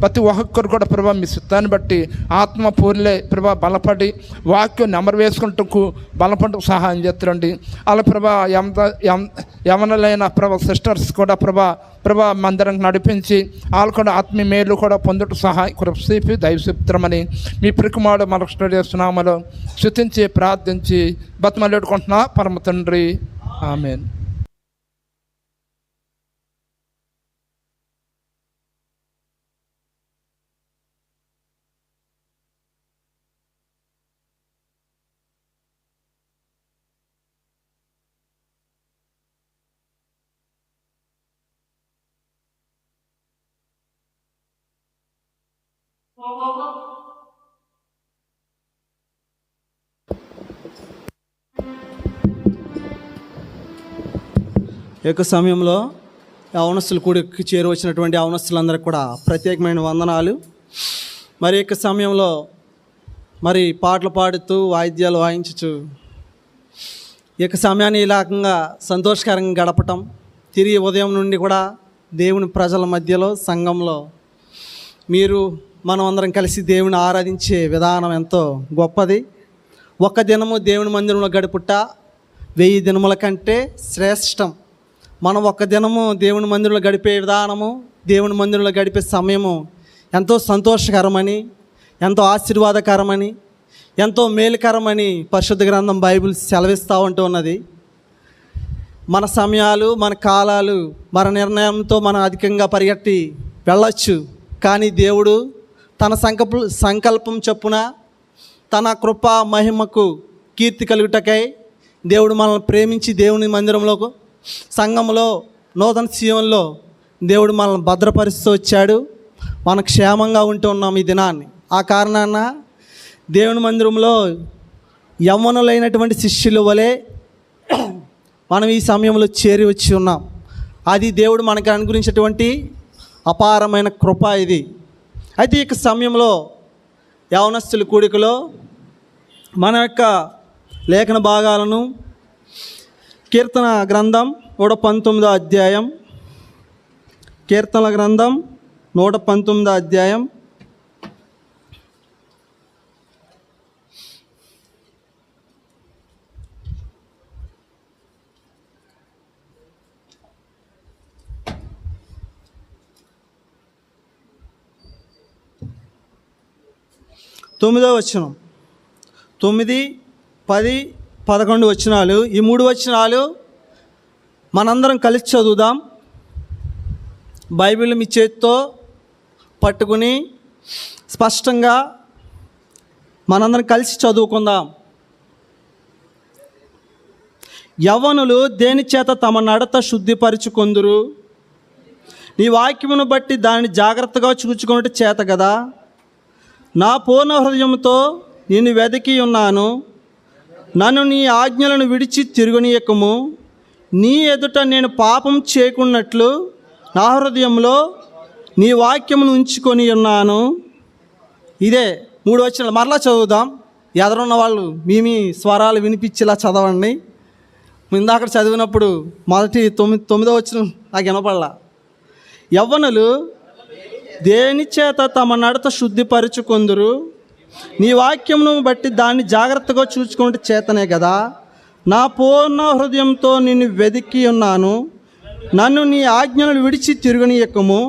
ప్రతి ఒక్కరు కూడా ప్రభా మీ చిత్తాన్ని బట్టి ఆత్మ పూర్లే ప్రభా బలపడి వాక్యం నెమరు వేసుకుంటూ బలపడటకు సహాయం చేస్తారండి. అలా ప్రభా యవనలైన ప్రభా సిస్టర్స్ కూడా ప్రభా మందిరం నడిపించి వాళ్ళు కూడా ఆత్మీయ మేలు కూడా పొందుటకు సహాయం కృపి దైవచిత్రమని మీ ప్రికుమాడు మనకు స్టూడియోస్నామలో స్తుతించి ప్రార్థించి బతిమలాడుకుంటున్నా పరమ తండ్రి, ఆమేన్. ఈ యొక్క సమయంలో యవనస్తులు కూడికి చేరువచ్చినటువంటి యవనస్తులందరికీ కూడా ప్రత్యేకమైన వందనాలు. మరి యొక్క సమయంలో మరి పాటలు పాడుతూ వాయిద్యాలు వాయించుచు ఈ యొక్క సమయాన్ని ఈ రకంగా సంతోషకరంగా గడపటం, తిరిగి ఉదయం నుండి కూడా దేవుని ప్రజల మధ్యలో సంఘంలో మనం అందరం కలిసి దేవుని ఆరాధించే విధానం ఎంతో గొప్పది. ఒక్క దినము దేవుని మందిరంలో గడుపుట 1000 దినముల కంటే శ్రేష్టం. మనం ఒక్క దినము దేవుని మందిరంలో గడిపే విధానము, దేవుని మందిరంలో గడిపే సమయము ఎంతో సంతోషకరమని, ఎంతో ఆశీర్వాదకరమని, ఎంతో మేలుకరమని పరిశుద్ధ గ్రంథం బైబిల్ సెలవిస్తూ ఉన్నది. మన సమయాలు, మన కాలాలు, మన నిర్ణయంతో మనం అధికంగా పరిగెట్టి వెళ్ళచ్చు. కానీ దేవుడు తన సంకల్పం చొప్పున తన కృప మహిమకు కీర్తి కలుగుటకై దేవుడు మనల్ని ప్రేమించి దేవుని మందిరంలో, సంఘంలో, నూతన సీయోనులో దేవుడు మనల్ని భద్రపరుస్తూ వచ్చాడు. మనం క్షేమంగా ఉంటూ ఉన్నాం ఈ దినాన్ని. ఆ కారణాన దేవుని మందిరంలో యవ్వనులైనటువంటి శిష్యుల వలె మనం ఈ సమయంలో చేరి వచ్చి ఉన్నాం. అది దేవుడు మనకి అనుగ్రహించేటువంటి అపారమైన కృప ఇది. అయితే ఈ సమయంలో యవనస్తుల కూడికలో మన యొక్క లేఖన భాగాలను కీర్తన గ్రంథం 119వ అధ్యాయం, కీర్తన గ్రంథం 119వ అధ్యాయం 9వ వచనం, 9, 10, 11 వచనాలు. ఈ 3 వచనాలు మనందరం కలిసి చదువుదాం. బైబిల్ మీ చేతితో పట్టుకుని స్పష్టంగా మనందరం కలిసి చదువుకుందాం. యవ్వనులు దేని చేత తమ నడత శుద్ధిపరుచుకొందురు? నీ వాక్యమును బట్టి దాన్ని జాగ్రత్తగా చూచుకున్నట్టు చేత కదా. నా పూర్ణ హృదయంతో నిన్ను వెతికి ఉన్నాను. నన్ను నీ ఆజ్ఞలను విడిచి తిరుగునీయకము. నీ ఎదుట నేను పాపం చేయకున్నట్లు నా హృదయంలో నీ వాక్యమును ఉంచుకొని ఉన్నాను. ఇదే 3 వచనాలు మరలా చదువుదాం. ఎదురున్న వాళ్ళు మీ స్వరాలు వినిపించేలా చదవండి. ఇందాక చదివినప్పుడు మొదటి 9వ వచనం నాకు వినపడలా. యవ్వనులు దేని చేత తమ నడత శుద్ధిపరుచుకొందురు? నీ వాక్యమును బట్టి దాన్ని జాగ్రత్తగా చూసుకున్నట్టు చేతనే కదా. నా పూర్ణ హృదయంతో నిన్ను వెతికి ఉన్నాను. నన్ను నీ ఆజ్ఞలను విడిచి తిరుగునీయకము.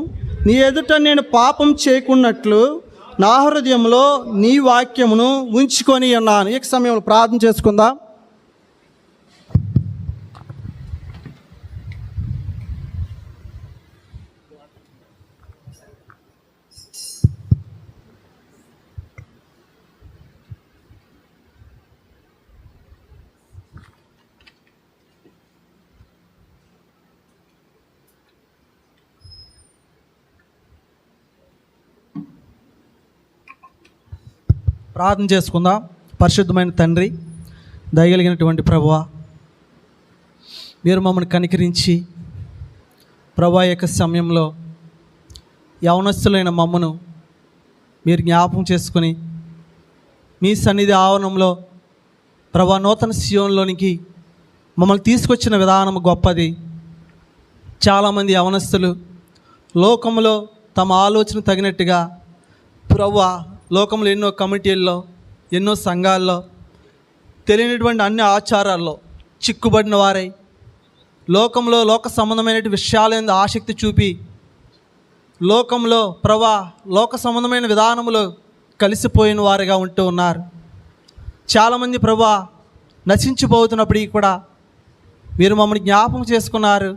నీ ఎదుట నేను పాపం చేయకున్నట్లు నా హృదయంలో నీ వాక్యమును ఉంచుకొని ఉన్నాను. ఈ సమయంలో ప్రార్థన చేసుకుందాం. ప్రార్థన చేసుకుందాం. పరిశుద్ధమైన తండ్రి, దయగలిగినటువంటి ప్రభువా, మీరు మమ్మల్ని కనికరించి ప్రభువా యొక్క సమయంలో యవనస్తులైన మమ్మను మీరు జ్ఞాపకం చేసుకుని మీ సన్నిధి ఆవరణంలో ప్రభువా నూతన సీయోనులోనికి మమ్మల్ని తీసుకొచ్చిన విధానం గొప్పది. చాలామంది యవనస్తులు లోకంలో తమ ఆలోచన తగినట్టుగా ప్రభువా లోకంలో ఎన్నో కమిటీల్లో, ఎన్నో సంఘాల్లో, తెలియనటువంటి అన్ని ఆచారాల్లో చిక్కుబడిన వారై లోకంలో లోక సంబంధమైన విషయాల ఆసక్తి చూపి లోకంలో లోక సంబంధమైన విధానంలో కలిసిపోయిన వారిగా ఉంటూ ఉన్నారు. చాలామంది నశించిపోతున్నప్పటికీ కూడా మీరు మమ్మల్ని జ్ఞాపకం చేసుకున్నారు.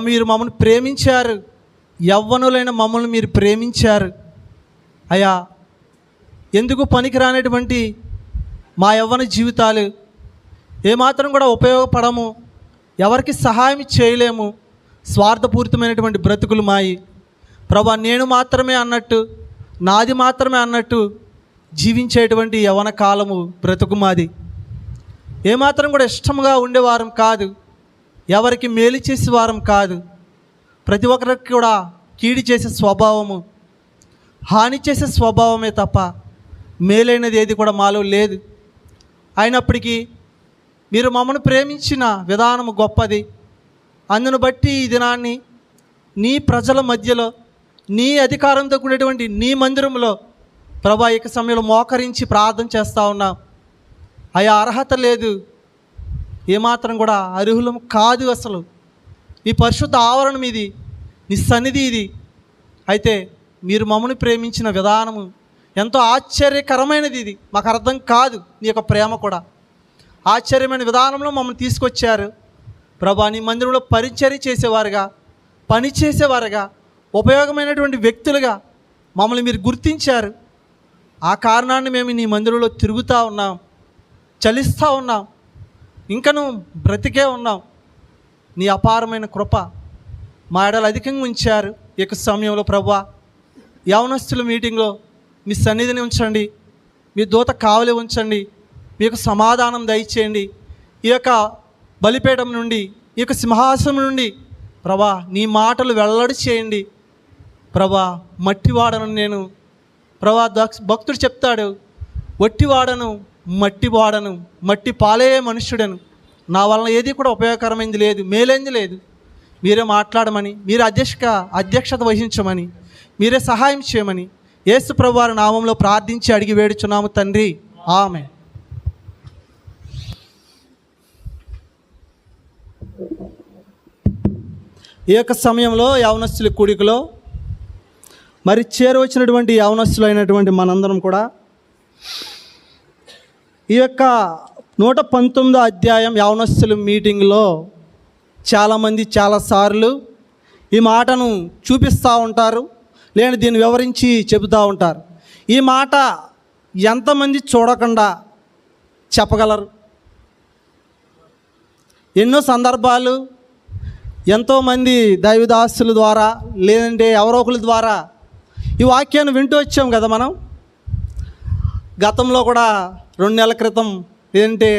మీరు మమ్మల్ని ప్రేమించారు. యవ్వనులైన మమ్మల్ని మీరు ప్రేమించారు అయ్యా. ఎందుకు పనికిరానటువంటి మా యవ్వన జీవితాలు ఏమాత్రం కూడా ఉపయోగపడము, ఎవరికి సహాయం చేయలేము, స్వార్థపూరితమైనటువంటి బ్రతుకులు మాయి. నేను మాత్రమే అన్నట్టు, నాది మాత్రమే అన్నట్టు జీవించేటువంటి యవ్వన కాలము బ్రతుకు మాది. ఏమాత్రం కూడా ఇష్టంగా ఉండేవారం కాదు, ఎవరికి మేలు చేసేవారం కాదు. ప్రతి ఒక్కరికి కూడా కీడి చేసే స్వభావము, హాని చేసే స్వభావమే తప్ప మేలైనది ఏది కూడా మాలో లేదు. అయినప్పటికీ మీరు మమ్మల్ని ప్రేమించిన విధానము గొప్పది. అందును బట్టి ఈ దినాన్ని నీ ప్రజల మధ్యలో, నీ అధికారంతో కూడినటువంటి నీ మందిరంలో ఇక సమయంలో మోకరించి ప్రార్థన చేస్తూ ఉన్నాం. అయ్యా, అర్హత లేదు, ఏమాత్రం కూడా అర్హులం కాదు. అసలు నీ పరిశుద్ధ ఆవరణం ఇది, నీ సన్నిధి ఇది. అయితే మీరు మమ్మల్ని ప్రేమించిన విధానము ఎంతో ఆశ్చర్యకరమైనది. ఇది మాకు అర్థం కాదు. నీ యొక్క ప్రేమ కూడా ఆశ్చర్యమైన విధానంలో మమ్మల్ని తీసుకొచ్చారు. నీ మందిరంలో పరిచర్య చేసేవారుగా, పని చేసేవారుగా, ఉపయోగమైనటువంటి వ్యక్తులుగా మమ్మల్ని మీరు గుర్తించారు. ఆ కారణాన్ని మేము నీ మందిరంలో తిరుగుతూ ఉన్నాం, చలిస్తూ ఉన్నాం, ఇంకను బ్రతికే ఉన్నాం. నీ అపారమైన కృప మా ఎడలు అధికంగా ఉంచారు. ఈ యొక్క సమయంలో యవనస్తుల మీటింగ్లో మీ సన్నిధిని ఉంచండి, మీ దూత కావలి ఉంచండి, మీకు సమాధానం దయచేయండి. ఈ యొక్క బలిపీఠం నుండి, ఈ యొక్క సింహాసనం నుండి నీ మాటలు వెల్లడి చేయండి. మట్టివాడను నేను, భక్తుడు చెప్తాడు, వట్టివాడను, మట్టివాడను, మట్టి పాలే మనుష్యుడను, నా వలన ఏది కూడా ఉపయోగకరమైంది లేదు, మేలైంది లేదు. మీరే మాట్లాడమని, మీరే అధ్యక్షత వహించమని, మీరే సహాయం చేయమని యేసు ప్రభువారి నామంలో ప్రార్థించి అడిగి వేడుచున్నాము తండ్రి, ఆమెన్. ఈ యొక్క సమయంలో యవనస్తుల కూడికలో చేరవచ్చినటువంటి యవనస్తులు అయినటువంటి మనందరం కూడా ఈ యొక్క 119వ అధ్యాయం యవనస్తుల మీటింగ్లో చాలామంది చాలాసార్లు ఈ మాటను చూపిస్తూ ఉంటారు, లేని దీన్ని వివరించి చెబుతూ ఉంటారు. ఈ మాట ఎంతమంది చూడకుండా చెప్పగలరు? ఎన్నో సందర్భాలు ఎంతోమంది దైవదాసుల ద్వారా, లేదంటే ఎవరో ఒకరి ద్వారా ఈ వాక్యాన్ని వింటూ వచ్చాం కదా. మనం గతంలో కూడా 2 నెలల క్రితం, లేదంటే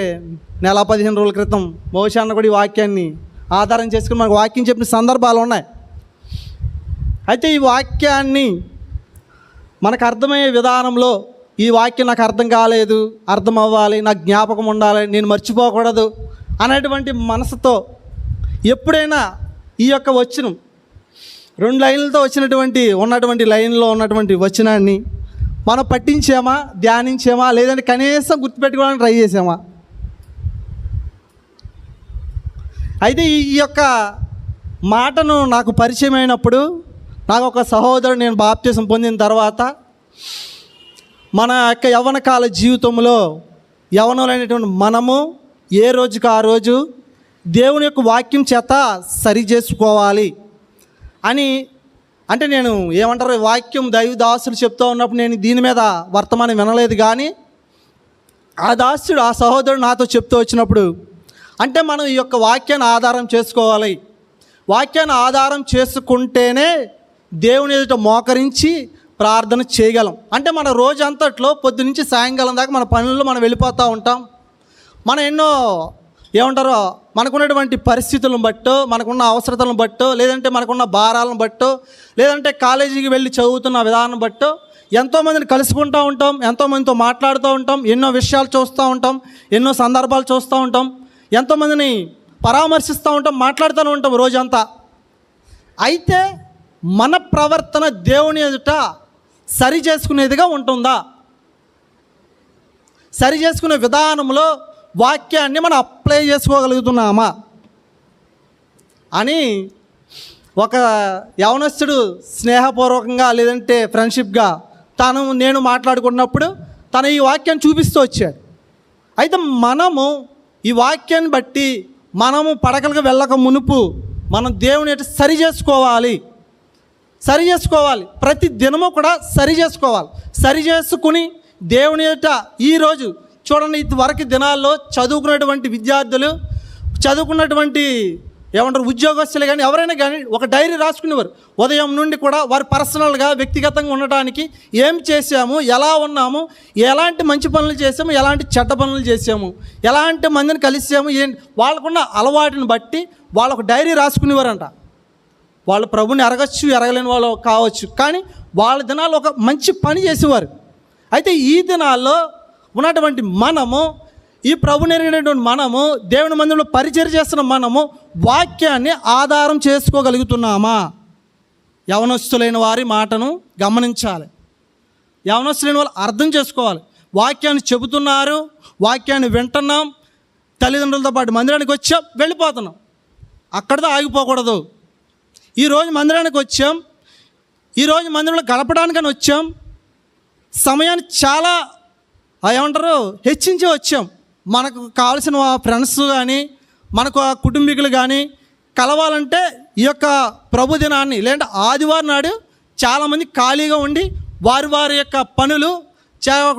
15 రోజుల క్రితం బహుశా కూడా ఈ వాక్యాన్ని ఆధారం చేసుకుని మనకు వాక్యం చెప్పిన సందర్భాలు ఉన్నాయి. అయితే ఈ వాక్యాన్ని మనకు అర్థమయ్యే విధానంలో, ఈ వాక్యం నాకు అర్థం కాలేదు, అర్థం అవ్వాలి, నాకు జ్ఞాపకం ఉండాలి, నేను మర్చిపోకూడదు అనేటువంటి మనసుతో ఎప్పుడైనా ఈ యొక్క వచనం 2 లైన్లతో ఉన్నటువంటి లైన్లో ఉన్నటువంటి వచనాన్ని మనం పట్టించామా, ధ్యానించామా, లేదంటే కనీసం గుర్తుపెట్టుకోవడానికి ట్రై చేసామా? అయితే ఈ యొక్క మాటను నాకు పరిచయం అయినప్పుడు, నాకు ఒక సహోదరుడు, నేను బాప్తిసం పొందిన తర్వాత మన యొక్క యవ్వన కాల జీవితంలో యవ్వనులైనటువంటి మనము ఏ రోజుకి ఆ రోజు దేవుని యొక్క వాక్యం చేత సరి చేసుకోవాలి అని, అంటే నేను ఏమంటారు, వాక్యం దైవదాసులు చెప్తూ ఉన్నప్పుడు నేను దీని మీద వర్తమానం వినలేదు. కానీ ఆ సహోదరుడు నాతో చెప్తూ వచ్చినప్పుడు, అంటే మనం ఈ యొక్క వాక్యాన్ని ఆధారం చేసుకోవాలి, వాక్యాన్ని ఆధారం చేసుకుంటేనే దేవుని ఎదుట మోకరించి ప్రార్థన చేయగలం. అంటే మన రోజంతట్లో పొద్దు నుంచి సాయంకాలం దాకా మన పనుల్లో మనం వెళ్ళిపోతూ ఉంటాం. మనం ఎన్నో మనకున్నటువంటి పరిస్థితులను బట్టో, మనకున్న అవసరతలను బట్టో, లేదంటే మనకున్న భారాలను బట్టో, లేదంటే కాలేజీకి వెళ్ళి చదువుతున్న విధానం బట్టో ఎంతోమందిని కలుసుకుంటూ ఉంటాం, ఎంతోమందితో మాట్లాడుతూ ఉంటాం, ఎన్నో విషయాలు చూస్తూ ఉంటాం, ఎన్నో సందర్భాలు చూస్తూ ఉంటాం, ఎంతోమందిని పరామర్శిస్తూ ఉంటాం, మాట్లాడుతూనే ఉంటాం రోజంతా. అయితే మన ప్రవర్తన దేవుని ఎదుట సరి చేసుకునేదిగా ఉంటుందా? సరి చేసుకునే విధానంలో వాక్యాన్ని మనం అప్లై చేసుకోగలుగుతున్నామా అని ఒక యవనస్తుడు స్నేహపూర్వకంగా లేదంటే ఫ్రెండ్షిప్గా నేను మాట్లాడుకున్నప్పుడు తను ఈ వాక్యాన్ని చూపిస్తూ వచ్చాడు. అయితే మనము ఈ వాక్యాన్ని బట్టి మనము పడకలకు వెళ్ళక మునుపు మనం దేవుని ఎటు సరి చేసుకోవాలి. ప్రతి దినము కూడా సరి చేసుకుని దేవుని ఎదుట ఈరోజు చూడండి, ఇదివరకు దినాల్లో చదువుకున్నటువంటి విద్యార్థులు, చదువుకున్నటువంటి ఉద్యోగస్తులు కానీ ఎవరైనా కానీ ఒక డైరీ రాసుకునేవారు. ఉదయం నుండి కూడా వారు పర్సనల్గా వ్యక్తిగతంగా ఉండటానికి ఏం చేసాము, ఎలా ఉన్నాము, ఎలాంటి మంచి పనులు చేసాము, ఎలాంటి చెడ్డ పనులు చేసాము, ఎలాంటి మందిని కలిసాము, వాళ్ళకున్న అలవాటుని బట్టి వాళ్ళు ఒక డైరీ రాసుకునేవారంట. వాళ్ళు ప్రభుని ఎరగచ్చు, ఎరగలేని వాళ్ళు కావచ్చు, కానీ వాళ్ళ దినాల్లో ఒక మంచి పని చేసేవారు. అయితే ఈ దినాల్లో ఉన్నటువంటి మనము, ఈ ప్రభుని ఎరిగినటువంటి మనము, దేవుని మందిరంలో పరిచర్య చేస్తున్న మనము వాక్యాన్ని ఆధారం చేసుకోగలుగుతున్నామా? యవనస్తులైన వారి మాటను గమనించాలి. యవనస్తులైన వాళ్ళు అర్థం చేసుకోవాలి. వాక్యాన్ని చెబుతున్నారు, వాక్యాన్ని వింటున్నాం, తల్లిదండ్రులతో పాటు మందిరానికి వచ్చాం, వెళ్ళిపోతున్నాం, అక్కడితో ఆగిపోకూడదు. ఈరోజు మందిరానికి వచ్చాం, ఈరోజు మందిరంలో గడపడానికని వచ్చాం, సమయాన్ని చాలా హెచ్చించి వచ్చాం. మనకు కావాల్సిన ఫ్రెండ్స్ కానీ మనకు కుటుంబీకులు కానీ కలవాలంటే ఈ యొక్క ప్రభు దినాన్ని లేదంటే ఆదివారం నాడు చాలామంది ఖాళీగా ఉండి వారి యొక్క పనులు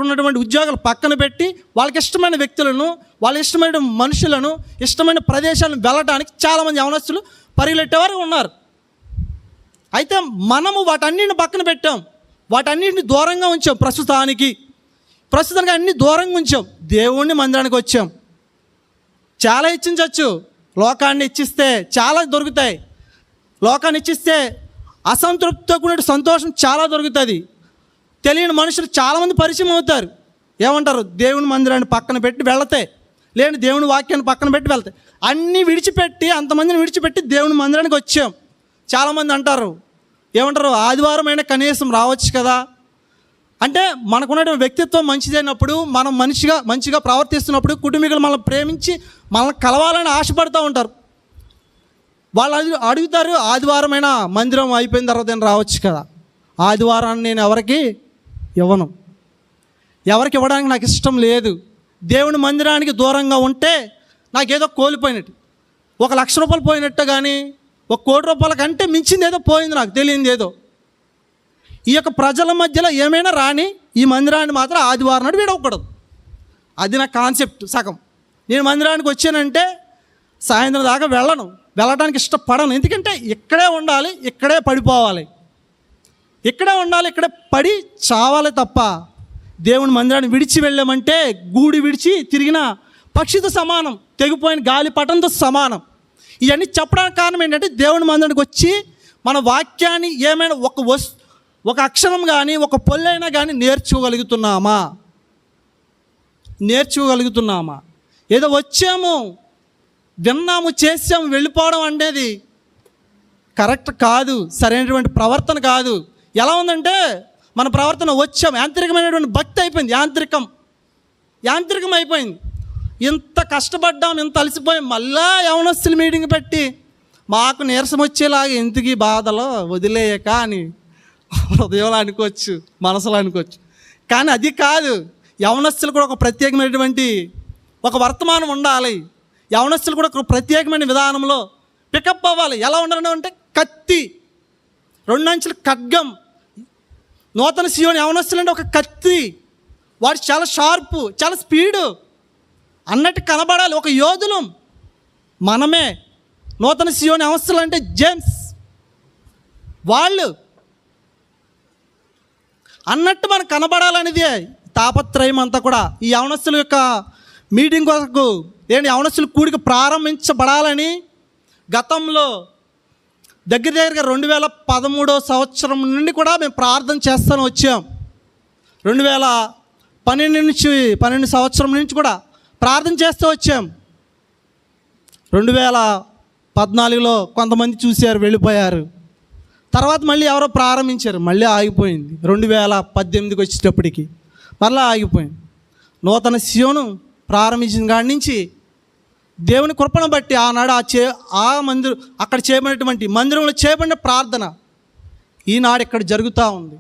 ఉన్నటువంటి ఉద్యోగాలు పక్కన పెట్టి వాళ్ళకి ఇష్టమైన వ్యక్తులను, వాళ్ళకి ఇష్టమైన మనుషులను, ఇష్టమైన ప్రదేశాలను వెళ్ళడానికి చాలామంది యవనస్తులు పరిగెట్టేవారు ఉన్నారు. అయితే మనము వాటన్నిటిని పక్కన పెట్టాం, వాటన్నిటిని దూరంగా ఉంచాం. ప్రస్తుతానికి అన్ని దూరంగా ఉంచాం. దేవుణ్ణి మందిరానికి వచ్చాం. చాలా ఇచ్చించవచ్చు. లోకాన్ని ఇచ్చిస్తే చాలా దొరుకుతాయి. లోకాన్ని ఇచ్చిస్తే అసంతృప్తితో కూడిన సంతోషం చాలా దొరుకుతుంది. తెలియని మనుషులు చాలామంది పరిచయం అవుతారు. ఏమంటారు? దేవుని మందిరాన్ని పక్కన పెట్టి వెళతాయి, లేని దేవుని వాక్యాన్ని పక్కన పెట్టి వెళ్తాయి. అన్నీ విడిచిపెట్టి, అంతమందిని విడిచిపెట్టి దేవుని మందిరానికి వచ్చాం. చాలామంది అంటారు, ఆదివారం అయినా కనీసం రావచ్చు కదా. అంటే మనకున్నటువంటి వ్యక్తిత్వం మంచిదైనప్పుడు, మనం మంచిగా ప్రవర్తిస్తున్నప్పుడు కుటుంబీకులు మనల్ని ప్రేమించి మనల్ని కలవాలని ఆశపడుతూ ఉంటారు. వాళ్ళు అడుగుతారు, ఆదివారమైనా మందిరం అయిపోయిన తర్వాత నేను రావచ్చు కదా. ఆదివారాన్ని నేను ఎవరికి ఇవ్వడానికి నాకు ఇష్టం లేదు. దేవుని మందిరానికి దూరంగా ఉంటే నాకేదో కోల్పోయినట్టు, 1,00,000 రూపాయలు పోయినట్టు, కానీ 1,00,00,000 రూపాయల కంటే మించింది ఏదో పోయింది, నాకు తెలియదు ఏదో. ఈ యొక్క ప్రజల మధ్యలో ఏమైనా రాని, ఈ మందిరాన్ని మాత్రం ఆదివారం నాడు విడవకూడదు. అది నా కాన్సెప్ట్ సగం. నేను మందిరానికి వచ్చానంటే సాయంత్రం దాకా వెళ్ళడానికి ఇష్టపడను. ఎందుకంటే ఇక్కడే ఉండాలి, ఇక్కడే పడిపోవాలి, ఇక్కడే ఉండాలి, ఇక్కడే పడి చావాలి తప్ప దేవుని మందిరాన్ని విడిచి వెళ్ళామంటే గూడి విడిచి తిరిగిన పక్షితో సమానం, తెగిపోయిన గాలి పటంతో సమానం. ఇవన్నీ చెప్పడానికి కారణం ఏంటంటే దేవుని మందిరానికి వచ్చి మన వాక్యాన్ని ఏమైనా ఒక అక్షరం కానీ ఒక పొల్లైనా కానీ నేర్చుకోగలుగుతున్నామా? ఏదో వచ్చాము, విన్నాము, చేసాము, వెళ్ళిపోవడం అనేది కరెక్ట్ కాదు, సరైనటువంటి ప్రవర్తన కాదు. ఎలా ఉందంటే మన ప్రవర్తన వచ్చాము, యాంత్రికమైనటువంటి భక్తి అయిపోయింది, యాంత్రికం అయిపోయింది. ఇంత కష్టపడ్డాం, ఇంత అలసిపోయాం, మళ్ళా యవనస్తులు మీటింగ్ పెట్టి మాకు నీరసం వచ్చేలాగా ఎందుకు బాధలో వదిలేయక అని హృదయంలో అనుకోవచ్చు, మనసులో అనుకోవచ్చు. కానీ అది కాదు. యవనస్తులు కూడా ఒక ప్రత్యేకమైనటువంటి ఒక వర్తమానం ఉండాలి. యవనస్తులు కూడా ఒక ప్రత్యేకమైన విధానంలో పికప్ అవ్వాలి. ఎలా ఉండడం అంటే కత్తి, 2 అంచుల ఖడ్గం. నూతన సియోను యవనస్తులు అంటే ఒక కత్తి, వాడు చాలా షార్పు, చాలా స్పీడు అన్నట్టు కనబడాలి. ఒక యోధులం మనమే. నూతన సియోను యవనస్తులు అంటే జేమ్స్ వాళ్ళు అన్నట్టు మనకు కనబడాలనేది తాపత్రయం అంతా కూడా. ఈ యవనస్తుల యొక్క మీటింగ్ కొరకు యవనస్తుల కూడిక ప్రారంభించబడాలని గతంలో దగ్గరగా 2013 సంవత్సరం నుండి కూడా మేము ప్రార్థన చేస్తూనే వచ్చాం. 2012 సంవత్సరం నుంచి కూడా ప్రార్థన చేస్తూ వచ్చాం. 2014లో కొంతమంది చూశారు, వెళ్ళిపోయారు. తర్వాత మళ్ళీ ఎవరో ప్రారంభించారు, మళ్ళీ ఆగిపోయింది. 2018కి వచ్చేటప్పటికి మళ్ళీ ఆగిపోయింది. నూతన సియోను ప్రారంభించిన కాడి నుంచి దేవుని కృపను బట్టి ఆనాడు ఆ మందిరం అక్కడ చేయబడినటువంటి మందిరంలో చేయబడిన ప్రార్థన ఈనాడు ఇక్కడ జరుగుతూ ఉంది.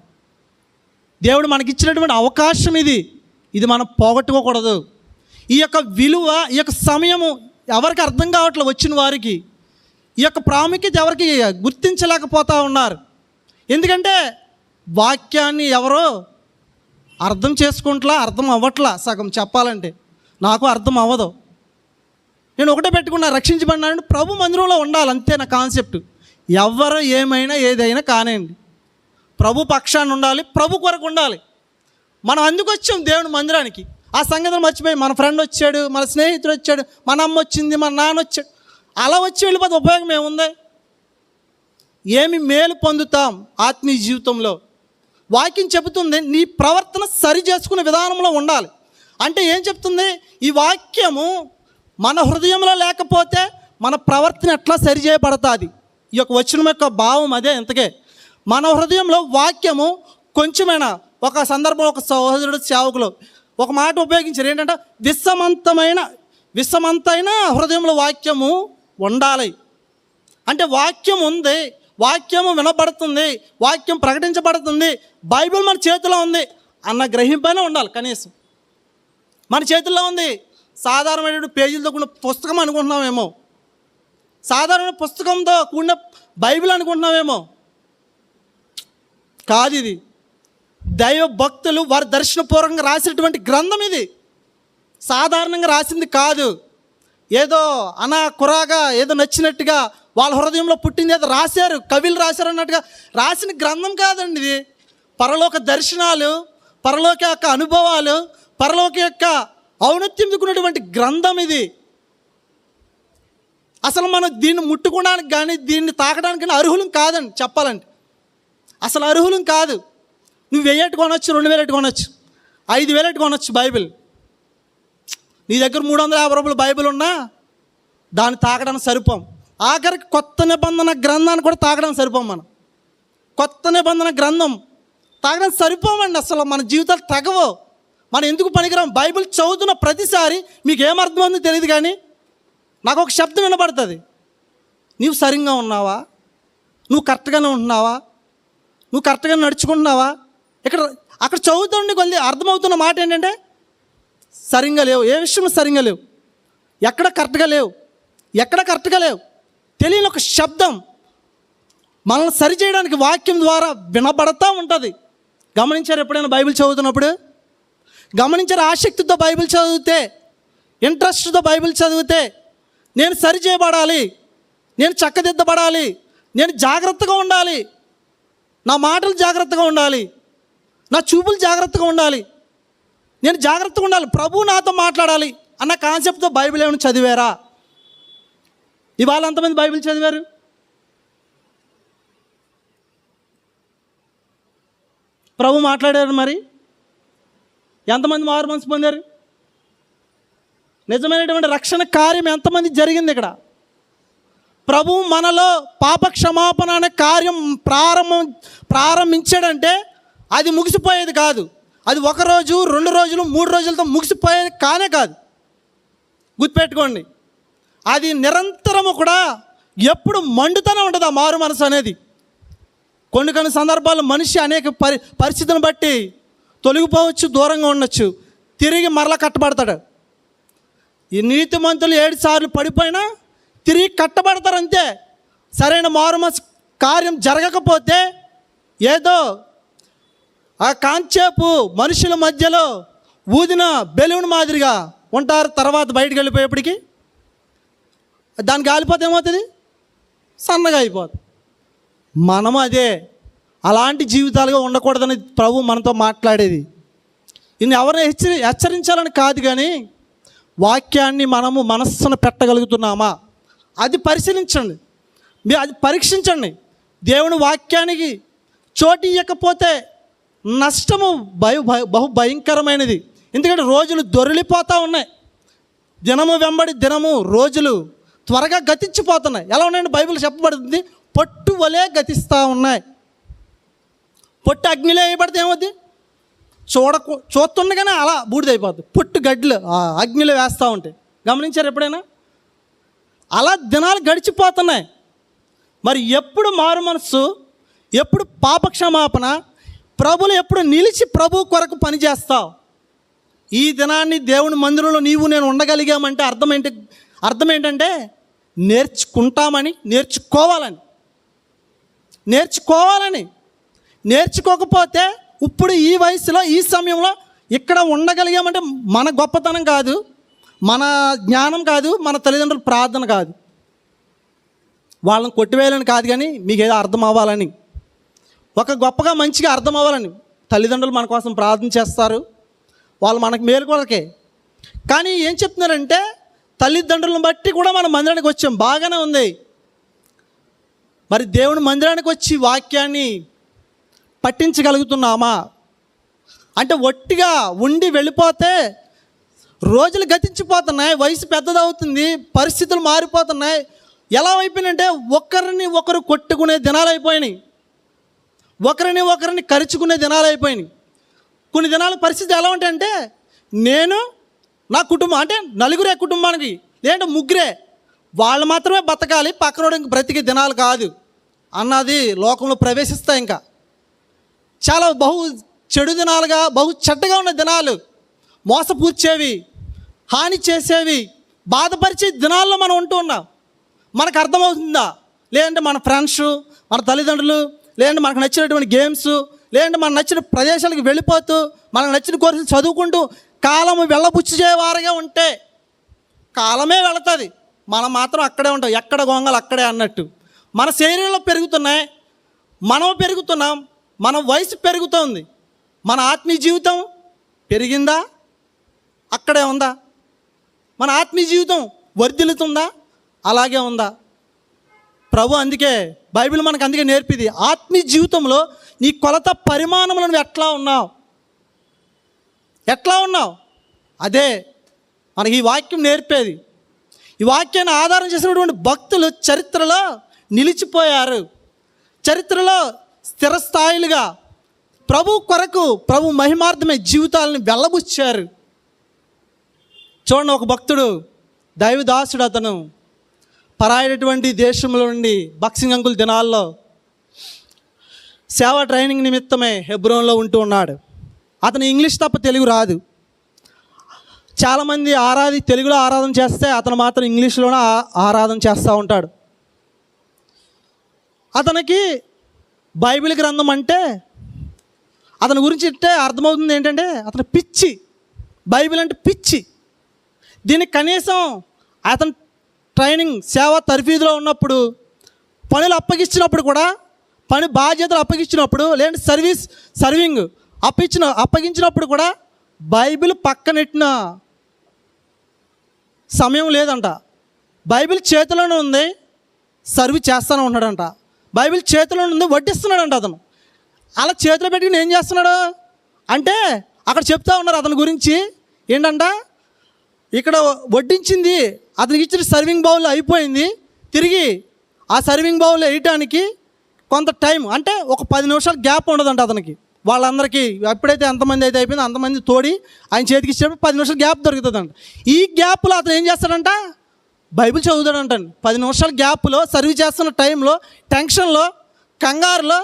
దేవుడు మనకిచ్చినటువంటి అవకాశం ఇది మనం పోగొట్టుకోకూడదు. ఈ యొక్క విలువ, ఈ యొక్క సమయము ఎవరికి అర్థం కావట్లేదు. వచ్చిన వారికి ఈ యొక్క ప్రాముఖ్యత ఎవరికి గుర్తించలేకపోతూ ఉన్నారు. ఎందుకంటే వాక్యాన్ని ఎవరో అర్థం చేసుకుంటలా, అర్థం అవ్వట్లా. సగం చెప్పాలంటే నాకు అర్థం అవ్వదు. నేను ఒకటే పెట్టుకున్నా, రక్షించబడినాను ప్రభు మందిరంలో ఉండాలి, అంతే నా కాన్సెప్ట్. ఎవరు ఏమైనా ఏదైనా కానివ్వండి, ప్రభు పక్షాన్ని ఉండాలి, ప్రభు కొరకు ఉండాలి. మనం అందుకు వచ్చాం దేవుని మందిరానికి. ఆ సంగతిని మర్చిపోయి మన ఫ్రెండ్ వచ్చాడు, మన స్నేహితుడు వచ్చాడు, మన అమ్మ వచ్చింది, మన నాన్న వచ్చాడు, అలా వచ్చి వెళ్ళిపోతే ఉపయోగం ఏముంది? ఏమి మేలు పొందుతాం ఆత్మీయ జీవితంలో? వాక్యం చెబుతుంది నీ ప్రవర్తన సరి చేసుకునే విధానంలో ఉండాలి. అంటే ఏం చెప్తుంది ఈ వాక్యము? మన హృదయంలో లేకపోతే మన ప్రవర్తన ఎట్లా సరి చేయబడుతుంది? ఈ యొక్క వచనం యొక్క భావం అదే. ఇంతకే మన హృదయంలో వాక్యము కొంచెమైనా, ఒక సందర్భం ఒక సహోదరుడు సేవకులు ఒక మాట ఉపయోగించారు, ఏంటంటే విషమంతైన హృదయంలో వాక్యము ఉండాలి. అంటే వాక్యం ఉంది, వాక్యము వినబడుతుంది, వాక్యం ప్రకటించబడుతుంది, బైబిల్ మన చేతిలో ఉంది అన్న గ్రహింపైనా ఉండాలి. కనీసం మన చేతుల్లో ఉంది, సాధారణమైన పేజీలతో కూడిన పుస్తకం అనుకుంటున్నామేమో, సాధారణ పుస్తకంతో కూడిన బైబిల్ అనుకుంటున్నామేమో. కాదు, ఇది దైవ భక్తులు వారి దర్శనపూర్వకంగా రాసినటువంటి గ్రంథం. ఇది సాధారణంగా రాసింది కాదు. ఏదో కురాగా ఏదో నచ్చినట్టుగా వాళ్ళ హృదయంలో పుట్టింది ఏదో రాశారు, కవులు రాశారు అన్నట్టుగా రాసిన గ్రంథం కాదండి ఇది. పరలోక దర్శనాలు, పరలోక యొక్క అనుభవాలు, పరలోక యొక్క ఔన్నత్యం దిగున్నటువంటి గ్రంథం ఇది. అసలు మనం దీన్ని ముట్టుకోవడానికి కానీ దీన్ని తాకడానికి కానీ అర్హులం కాదండి. చెప్పాలంటే అసలు అర్హులం కాదు. నువ్వు 1000 కొనొచ్చు, 2000 కొనొచ్చు, 5000 కొనొచ్చు బైబిల్. నీ దగ్గర 350 రూపాయల బైబిల్ ఉన్నా దాన్ని తాకడానికి సరిపోం. ఆఖరికి కొత్త నిబంధన గ్రంథాన్ని కూడా తాకడానికి సరిపోం. మనం కొత్త నిబంధన గ్రంథం తాకడానికి సరిపోమండి. అసలు మన జీవితాలు తగవు. మనం ఎందుకు పనికిరాం? బైబిల్ చదువుతున్న ప్రతిసారి మీకు ఏమర్థమైందో తెలియదు, కానీ నాకు ఒక శబ్దం వినపడుతుంది. నీవు సరిగ్గా ఉన్నావా? నువ్వు కరెక్ట్గానే ఉంటున్నావా? నువ్వు కరెక్ట్గా నడుచుకుంటున్నావా? అక్కడ చదువుతుండే కొద్ది అర్థమవుతున్న మాట ఏంటంటే సరిగ్గా లేవు. ఏ విషయం సరిగ్గా లేవు, ఎక్కడ కరెక్ట్గా లేవు. తెలియని ఒక శబ్దం మనల్ని సరిచేయడానికి వాక్యం ద్వారా వినబడతా ఉంటుంది. గమనించారు ఎప్పుడైనా బైబిల్ చదువుతున్నప్పుడు? గమనించారు? ఆసక్తితో బైబిల్ చదివితే, ఇంట్రెస్ట్తో బైబిల్ చదివితే నేను సరి చేయబడాలి, నేను చక్కదిద్దబడాలి, నేను జాగ్రత్తగా ఉండాలి, నా మాటలు జాగ్రత్తగా ఉండాలి, నా చూపులు జాగ్రత్తగా ఉండాలి, నేను జాగ్రత్తగా ఉండాలి, ప్రభువు నాతో మాట్లాడాలి అన్న కాన్సెప్ట్తో బైబిల్ ఏమైనా చదివారా? ఇవాళ ఎంతమంది బైబిల్ చదివారు? ప్రభు మాట్లాడారు. మరి ఎంతమంది మారు మనసు పొందారు? నిజమైనటువంటి రక్షణ కార్యం ఎంతమంది జరిగింది ఇక్కడ? ప్రభు మనలో పాప క్షమాపణ అనే కార్యం ప్రారంభించాడంటే అది ముగిసిపోయేది కాదు. అది 1 రోజు, 2 రోజులు, 3 రోజులతో ముగిసిపోయేది కానే కాదు. గుర్తుపెట్టుకోండి, అది నిరంతరము కూడా ఎప్పుడు మండుతూనే ఉంటుంది ఆ మారు మనసు అనేది. కొన్ని సందర్భాల్లో మనిషి అనేక పరిస్థితులను బట్టి తొలగిపోవచ్చు, దూరంగా ఉండొచ్చు, తిరిగి మరలా కట్టబడతాడు. ఈ నీతిమంతులు 7 సార్లు పడిపోయినా తిరిగి కట్టబడతారు అంతే. సరైన మారు మనసు కార్యం జరగకపోతే ఏదో ఆ కాంచేపు మనుషుల మధ్యలో ఊదిన బెలూన్ మాదిరిగా ఉంటారు. తర్వాత బయటకు వెళ్ళిపోయేప్పటికీ దానికి కాలిపోతే ఏమవుతుంది? సన్నగా అయిపోతుంది. మనము అదే అలాంటి జీవితాలుగా ఉండకూడదని ప్రభు మనతో మాట్లాడేది. ఇన్ని ఎవరిని హెచ్చరించాలని కాదు, కానీ వాక్యాన్ని మనము మనస్సును పెట్టగలుగుతున్నామా అది పరిశీలించండి, మీరు అది పరీక్షించండి. దేవుని వాక్యానికి చోటు ఇవ్వకపోతే నష్టము బహు భయంకరమైనది. ఎందుకంటే రోజులు దొరిలిపోతూ ఉన్నాయి. దినము వెంబడి దినము రోజులు త్వరగా గతించిపోతున్నాయి. ఎలా ఉన్నాయండి? బైబిల్ చెప్పబడుతుంది పొట్టు వలె గతిస్తూ ఉన్నాయి. పొట్టు అగ్నిలో వేయబడితే ఏమవుద్ది? చూస్తుండగానే అలా బూడిదైపోద్ది. పొట్టు గడ్డలు అగ్నిలో వేస్తూ ఉంటాయి. గమనించారు ఎప్పుడైనా? అలా దినాలు గడిచిపోతున్నాయి. మరి ఎప్పుడు మారు మనస్సు, ఎప్పుడు పాపక్షమాపణ, ప్రభులు ఎప్పుడు నిలిచి ప్రభు కొరకు పనిచేస్తావు? ఈ దినాన్ని దేవుని మందిరంలో నీవు నేను ఉండగలిగామంటే అర్థం ఏంటంటే నేర్చుకుంటామని, నేర్చుకోవాలని. నేర్చుకోకపోతే ఇప్పుడు ఈ వయసులో ఈ సమయంలో ఇక్కడ ఉండగలిగామంటే మన గొప్పతనం కాదు, మన జ్ఞానం కాదు, మన తల్లిదండ్రుల ప్రార్థన కాదు. వాళ్ళని కొట్టివేయాలని కాదు, కానీ మీకు ఏదో అర్థం అవ్వాలని, ఒక గొప్పగా మంచిగా అర్థం అవ్వాలని తల్లిదండ్రులు మన కోసం ప్రార్థన చేస్తారు. వాళ్ళు మనకు మేలు కొరకే. కానీ ఏం చెప్తున్నారంటే తల్లిదండ్రులను బట్టి కూడా మనం మందిరానికి వచ్చాం, బాగానే ఉంది. మరి దేవుని మందిరానికి వచ్చి వాక్యాన్ని పట్టించగలుగుతున్నామా? అంటే ఒట్టిగా ఉండి వెళ్ళిపోతే రోజులు గతించిపోతున్నాయి, వయసు పెద్దదవుతుంది, పరిస్థితులు మారిపోతున్నాయి. ఎలా అయిపోయినంటే ఒకరిని ఒకరు కొట్టుకునే దినాలు అయిపోయినాయి, ఒకరిని కరుచుకునే దినాలు అయిపోయినాయి. కొన్ని దినాల పరిస్థితి ఎలా ఉంటాయంటే నేను నా కుటుంబం, అంటే నలుగురే కుటుంబానికి, లేదంటే ముగ్గురే, వాళ్ళు మాత్రమే బతకాలి, పక్కనోడు బ్రతికే దినాలు కాదు అన్నది లోకంలో ప్రవేశిస్తాయి. ఇంకా చాలా చెడు దినాలుగా, చెడ్డగా ఉన్న దినాలు, మోసపూర్చేవి, హాని చేసేవి, బాధపరిచే దినాల్లో మనం ఉంటూ ఉన్నాం. మనకు అర్థమవుతుందా? లేదంటే మన ఫ్రెండ్స్, మన తల్లిదండ్రులు, లేదంటే మనకు నచ్చినటువంటి గేమ్స్, లేదంటే మనకు నచ్చిన ప్రదేశాలకు వెళ్ళిపోతూ, మనకు నచ్చిన కోర్సులు చదువుకుంటూ కాలము వెళ్ళబుచ్చేవారుగా ఉంటే కాలమే వెళుతుంది, మనం మాత్రం అక్కడే ఉంటాం, ఎక్కడ గొంగలు అక్కడే అన్నట్టు. మన శరీరంలో పెరుగుతున్నాయి, మనం పెరుగుతున్నాం, మన వయసు పెరుగుతోంది, మన ఆత్మీయ జీవితం పెరిగిందా? అక్కడే ఉందా? మన ఆత్మీయ జీవితం వర్ధిల్లుతుందా? అలాగే ఉందా? ప్రభు అందుకే బైబిల్ మనకు అందుకే నేర్పిది, ఆత్మీయ జీవితంలో నీ కొలత పరిమాణంలో నువ్వు ఎట్లా ఉన్నావు అదే మనకి ఈ వాక్యం నేర్పేది. ఈ వాక్యాన్ని ఆధారం చేసినటువంటి భక్తులు చరిత్రలో నిలిచిపోయారు, చరిత్రలో స్థిరస్థాయిలుగా ప్రభు కొరకు, ప్రభు మహిమార్థమే జీవితాలను వెళ్ళబుచ్చారు. చూడండి, ఒక భక్తుడు, దైవదాసుడు, అతను పరాయినటువంటి దేశంలో నుండి బాక్సింగ్ అంకుల్ దినాల్లో సేవా ట్రైనింగ్ నిమిత్తమే హెబ్రోన్లో ఉంటూ ఉన్నాడు. అతను ఇంగ్లీష్ తప్ప తెలుగు రాదు. చాలామంది తెలుగులో ఆరాధన చేస్తే అతను మాత్రం ఇంగ్లీష్లోనే ఆరాధన చేస్తూ ఉంటాడు. అతనికి బైబిల్ గ్రంథం అంటే అతని గురించి అర్థమవుతుంది ఏంటంటే అతను పిచ్చి, బైబిల్ అంటే పిచ్చి. దీనికి కనీసం అతను ట్రైనింగ్ సేవ తర్ఫీదులో ఉన్నప్పుడు, పనులు అప్పగించినప్పుడు కూడా, పని బాధ్యతలు అప్పగించినప్పుడు, లేదంటే సర్వింగ్ అప్పగించినప్పుడు కూడా బైబిల్ పక్కనెట్టిన సమయం లేదంట. బైబిల్ చేతిలోనే ఉంది, సర్వ్ చేస్తూనే ఉన్నాడంట. బైబిల్ చేతిలో ఉంది, వడ్డిస్తున్నాడంట. అతను అలా చేతిలో పెట్టుకుని ఏం చేస్తున్నాడు అంటే అక్కడ చెప్తా ఉన్నారు అతని గురించి ఏంటంట, ఇక్కడ వడ్డించింది అతనికి ఇచ్చిన సర్వింగ్ బౌల్ అయిపోయింది, తిరిగి ఆ సర్వింగ్ బౌల్ వేయటానికి కొంత టైం, అంటే ఒక 10 నిమిషాలు గ్యాప్ ఉండదంట అతనికి. వాళ్ళందరికీ ఎప్పుడైతే ఎంతమంది అయితే అయిపోయిందో అంతమంది తోడి ఆయన చేతికి ఇచ్చేటప్పుడు 10 నిమిషాలు గ్యాప్ దొరుకుతుందంట. ఈ గ్యాప్లో అతను ఏం చేస్తాడంట, బైబిల్ చదువుతాడంట. 10 నిమిషాల గ్యాప్లో సర్వ్ చేస్తున్న టైంలో, టెన్షన్లో, కంగారులో,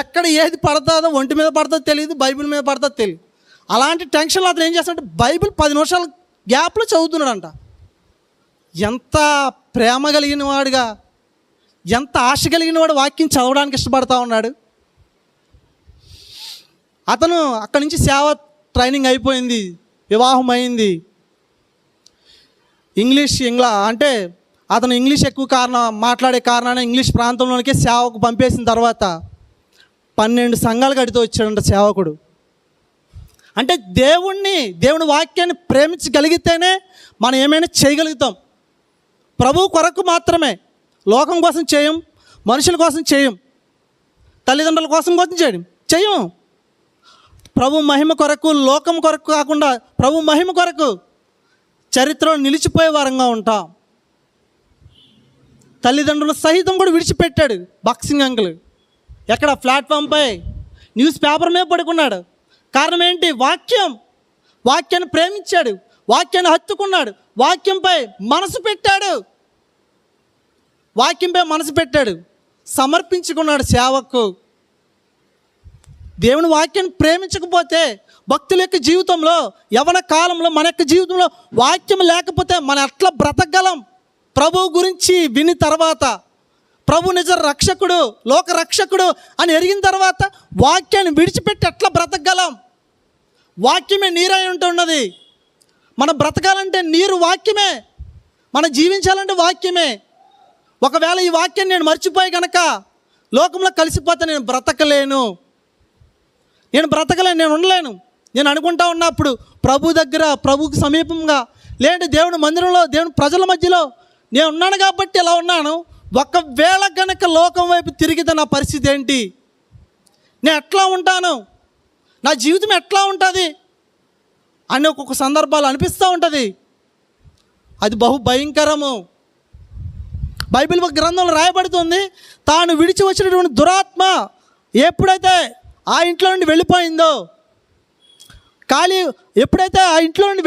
ఎక్కడ ఏది పడుతుందో, ఒంటి మీద పడుతుందో తెలియదు, బైబిల్ మీద పడుతుందో తెలియదు. అలాంటి టెన్షన్లో అతను ఏం చేస్తాడంటే బైబిల్ 10 నిమిషాల గ్యాప్లో చదువుతున్నాడంట. ఎంత ప్రేమ కలిగిన వాడుగా, ఎంత ఆశ కలిగిన వాడు వాక్యం చదవడానికి ఇష్టపడతా ఉన్నాడు. అతను అక్కడి నుంచి సేవ ట్రైనింగ్ అయిపోయింది, వివాహం అయింది. అంటే అతను ఇంగ్లీష్ ఎక్కువ మాట్లాడే కారణాన్ని ఇంగ్లీష్ ప్రాంతంలోనికే సేవకు పంపేసిన తర్వాత 12 సంఘాలు కడితే వచ్చాడంట సేవకుడు. అంటే దేవుని వాక్యాన్ని ప్రేమించగలిగితేనే మనం ఏమైనా చేయగలుగుతాం. ప్రభు కొరకు మాత్రమే, లోకం కోసం చేయం, మనుషుల కోసం చేయం, తల్లిదండ్రుల కోసం చేయం. ప్రభు మహిమ కొరకు, లోకం కొరకు కాకుండా ప్రభు మహిమ కొరకు చరిత్రలో నిలిచిపోయే వారంగా ఉంటాం. తల్లిదండ్రులు సహితం కూడా విడిచిపెట్టాడు బాక్సింగ్ అంకుల్. ఎక్కడ? ప్లాట్ఫామ్పై న్యూస్ పేపర్ మీద పడుకున్నాడు. కారణం ఏంటి? వాక్యాన్ని ప్రేమించాడు, వాక్యాన్ని హత్తుకున్నాడు, వాక్యంపై మనసు పెట్టాడు, సమర్పించుకున్నాడు సేవకు. దేవుని వాక్యాన్ని ప్రేమించకపోతే భక్తుల యొక్క జీవితంలో, యవన కాలంలో, మన యొక్క జీవితంలో వాక్యం లేకపోతే మనం ఎట్లా బ్రతకగలం? ప్రభువు గురించి విని తర్వాత, ప్రభు నిజ రక్షకుడు, లోక రక్షకుడు అని ఎరిగిన తర్వాత వాక్యాన్ని విడిచిపెట్టి ఎట్లా బ్రతకగలం? వాక్యమే నీరై ఉంటున్నది. మనం బ్రతకాలంటే నీరు వాక్యమే, మనం జీవించాలంటే వాక్యమే. ఒకవేళ ఈ వాక్యాన్ని నేను మర్చిపోయి కనుక లోకంలో కలిసిపోతే నేను బ్రతకలేను, నేను ఉండలేను. నేను అనుకుంటా ఉన్నప్పుడు ప్రభు దగ్గర, ప్రభుకి సమీపంగా, లేదంటే దేవుని మందిరంలో, దేవుని ప్రజల మధ్యలో నేను ఉన్నాను కాబట్టి ఇలా ఉన్నాను. ఒకవేళ కనుక లోకం వైపు తిరిగితే నా పరిస్థితి ఏంటి? నేను ఎట్లా ఉంటాను? నా జీవితం ఎట్లా ఉంటుంది అని ఒక్కొక్క సందర్భాలు అనిపిస్తూ ఉంటుంది. అది బహు భయంకరము. బైబిల్ గ్రంథంలో రాయబడుతుంది, తాను విడిచి వచ్చినటువంటి దురాత్మ ఎప్పుడైతే ఆ ఇంట్లో నుండి వెళ్ళిపోయిందో, ఎప్పుడైతే ఆ ఇంట్లో నుండి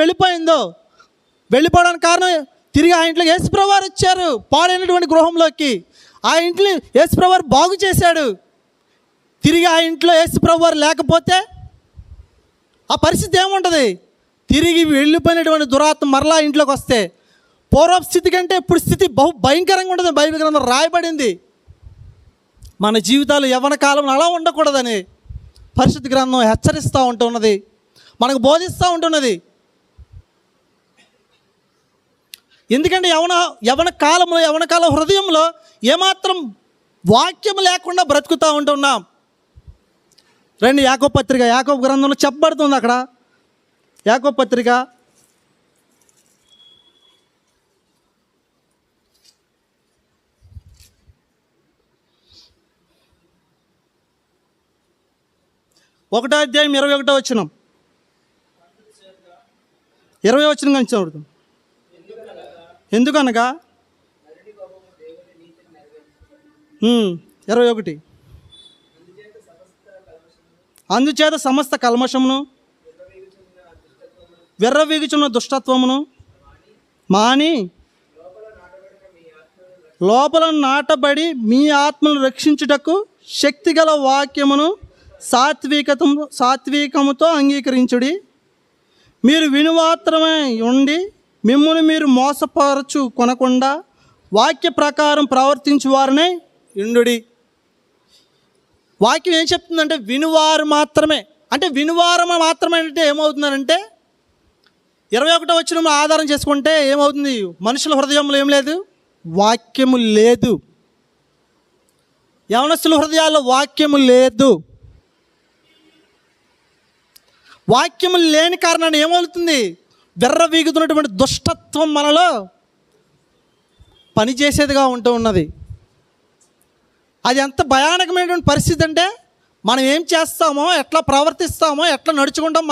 వెళ్ళిపోవడానికి కారణం, తిరిగి ఆ ఇంట్లోకి యేసుప్రభువు వారు వచ్చారు. పాడైనటువంటి గృహంలోకి ఆ ఇంట్లో యేసుప్రభువు వారు బాగు చేశాడు. తిరిగి ఆ ఇంట్లో యేసుప్రభువు వారు లేకపోతే ఆ పరిస్థితి ఏముంటుంది? తిరిగి వెళ్ళిపోయినటువంటి దురాత్మ మరలా ఇంట్లోకి వస్తే పూర్వపు స్థితి కంటే ఇప్పుడు స్థితి బహు భయంకరంగా ఉంటుంది. బైబిల్ గ్రంథం రాయబడింది. మన జీవితాలు యవ్వన కాలంలో అలా ఉండకూడదని పరిశుద్ధ గ్రంథం హెచ్చరిస్తూ ఉంటున్నది, మనకు బోధిస్తూ ఉంటున్నది. ఎందుకంటే యవన కాల హృదయంలో ఏమాత్రం వాక్యం లేకుండా బ్రతుకుతూ ఉంటున్నాం. రండి, యాకోబు పత్రిక, యాకోబు గ్రంథంలో చెప్పబడుతుంది. అక్కడ యాకోబు పత్రిక 1వ అధ్యాయం 21వ వచనం, 20వ వచనం కానీ చదువుతాం. ఎందుకనగా 21, అందుచేత సమస్త కల్మషమును, వెర్రవీగుచున్న దుష్టత్వమును మాని లోపల నాటబడి మీ ఆత్మను రక్షించుటకు శక్తిగల వాక్యమును సాత్వికముతో అంగీకరించుడి. మీరు వినుమాత్రమే ఉండి మిమ్మును మీరు మోసపరచు కొనకుండా వాక్య ప్రకారం ప్రవర్తించు వారినే ఇండుడి. వాక్యం ఏం చెప్తుందంటే వినువారు మాత్రమే. అంటే వినువారు మాత్రమే అంటే ఏమవుతుందంటే 21వ వచనంలో ఆధారం చేసుకుంటే ఏమవుతుంది? మనుషుల హృదయంలో ఏం లేదు? వాక్యము లేదు. యవనస్తుల హృదయాల్లో వాక్యము లేదు. వాక్యము లేని కారణాన్ని ఏమవుతుంది? వెర్రవీగుతున్నటువంటి దుష్టత్వం మనలో పనిచేసేదిగా ఉంటూ ఉన్నది. అది ఎంత భయానకమైనటువంటి పరిస్థితి అంటే మనం ఏం చేస్తామో, ఎట్లా ప్రవర్తిస్తామో, ఎట్లా నడుచుకుంటామో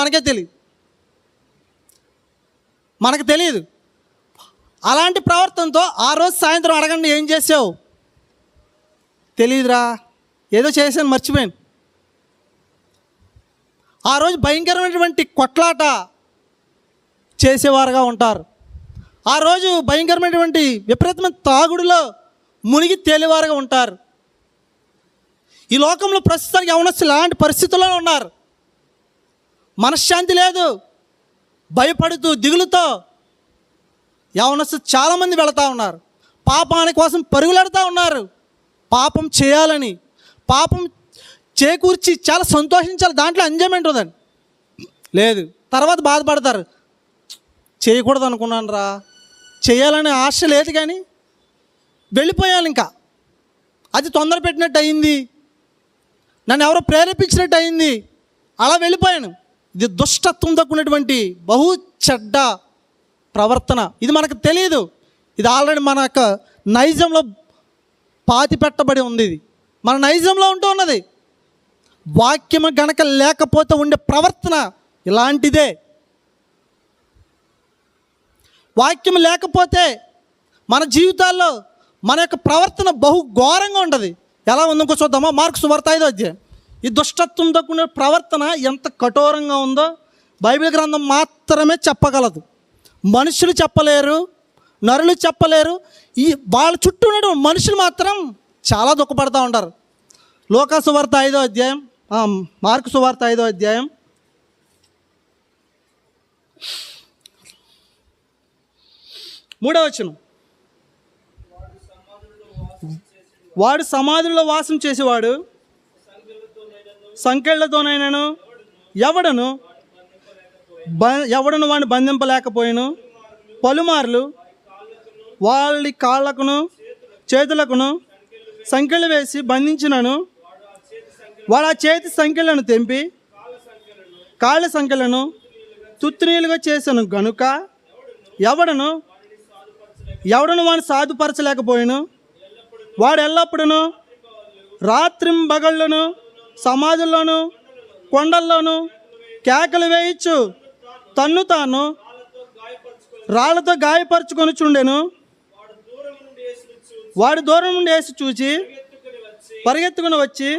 మనకు తెలియదు. అలాంటి ప్రవర్తనతో ఆ రోజు సాయంత్రం అడగండి, ఏం చేసావు? తెలియదురా, ఏదో చేశాను, మర్చిపోయాను. ఆ రోజు భయంకరమైనటువంటి కొట్లాట చేసేవారుగా ఉంటారు. ఆ రోజు భయంకరమైనటువంటి విపరీతమైన తాగుడులో మునిగి తేలివారుగా ఉంటారు. ఈ లోకంలో ప్రస్తుతానికి యవనస్తులు అలాంటి పరిస్థితుల్లో ఉన్నారు. మనశ్శాంతి లేదు, భయపడుతూ దిగులుతో యవనస్తులు చాలామంది వెళుతూ ఉన్నారు. పాపాని కోసం పరుగులెడుతూ ఉన్నారు. పాపం చేయాలని, పాపం చేకూర్చి చాలా సంతోషించాలి, దాంట్లో ఎంజాయ్మెంట్ ఉందండి. లేదు, తర్వాత బాధపడతారు. చేయకూడదు అనుకున్నాను రా, చేయాలనే ఆశ లేదు కానీ వెళ్ళిపోయాను, ఇంకా అది తొందర పెట్టినట్టు అయింది, నన్ను ఎవరో ప్రేరేపించినట్టు అయింది, అలా వెళ్ళిపోయాను. ఇది దుష్టత్వంతో కూడినటువంటి బహు చెడ్డ ప్రవర్తన. ఇది మనకు తెలియదు. ఇది ఆల్రెడీ మన యొక్క నైజంలో పాతి పెట్టబడి ఉంది. ఇది మన నైజంలో ఉంటూ ఉన్నది. వాక్యము గనక లేకపోతే ఉండే ప్రవర్తన ఇలాంటిదే. వాక్యం లేకపోతే మన జీవితాల్లో మన యొక్క ప్రవర్తన బహు ఘోరంగా ఉంటుంది. ఎలా ఉందో ఇంకో చూద్దామా? మార్కు సువార్త 5వ అధ్యాయం. ఈ దుష్టత్వంతో కూడిన ప్రవర్తన ఎంత కఠోరంగా ఉందో బైబిల్ గ్రంథం మాత్రమే చెప్పగలదు. మనుషులు చెప్పలేరు, నరులు చెప్పలేరు. ఈ వాళ్ళ చుట్టూ ఉన్న మనుషులు మాత్రం చాలా దుఃఖపడుతూ ఉంటారు. లూకా సువార్త 5వ అధ్యాయం, మార్కు సువార్త 5వ అధ్యాయం 3వ వచనం. వాడు సమాధుల్లో వాసం చేసేవాడు, సంకెళ్లతోనైనాను ఎవడను వాడిని బంధింపలేకపోయాను. పలుమార్లు వాళ్ళ కాళ్ళకును చేతులకును సంకెళ్ళు వేసి బంధించినను వాడు ఆ చేతి సంకెళ్లను తెంపి కాళ్ళ సంకెళ్లను తుత్తునీలుగా చేశాను గనుక ఎవడను వాడిని సాధుపరచలేకపోయాను. వాడు ఎల్లప్పుడూ రాత్రింబగళ్ళను సమాధుల్లోనూ కొండల్లోనూ కేకలు వేయించు తన్ను తాను రాళ్లతో గాయపరుచుకొని చుండెను. వాడు దూరం నుండి యేసు చూచి పరిగెత్తుకుని వచ్చి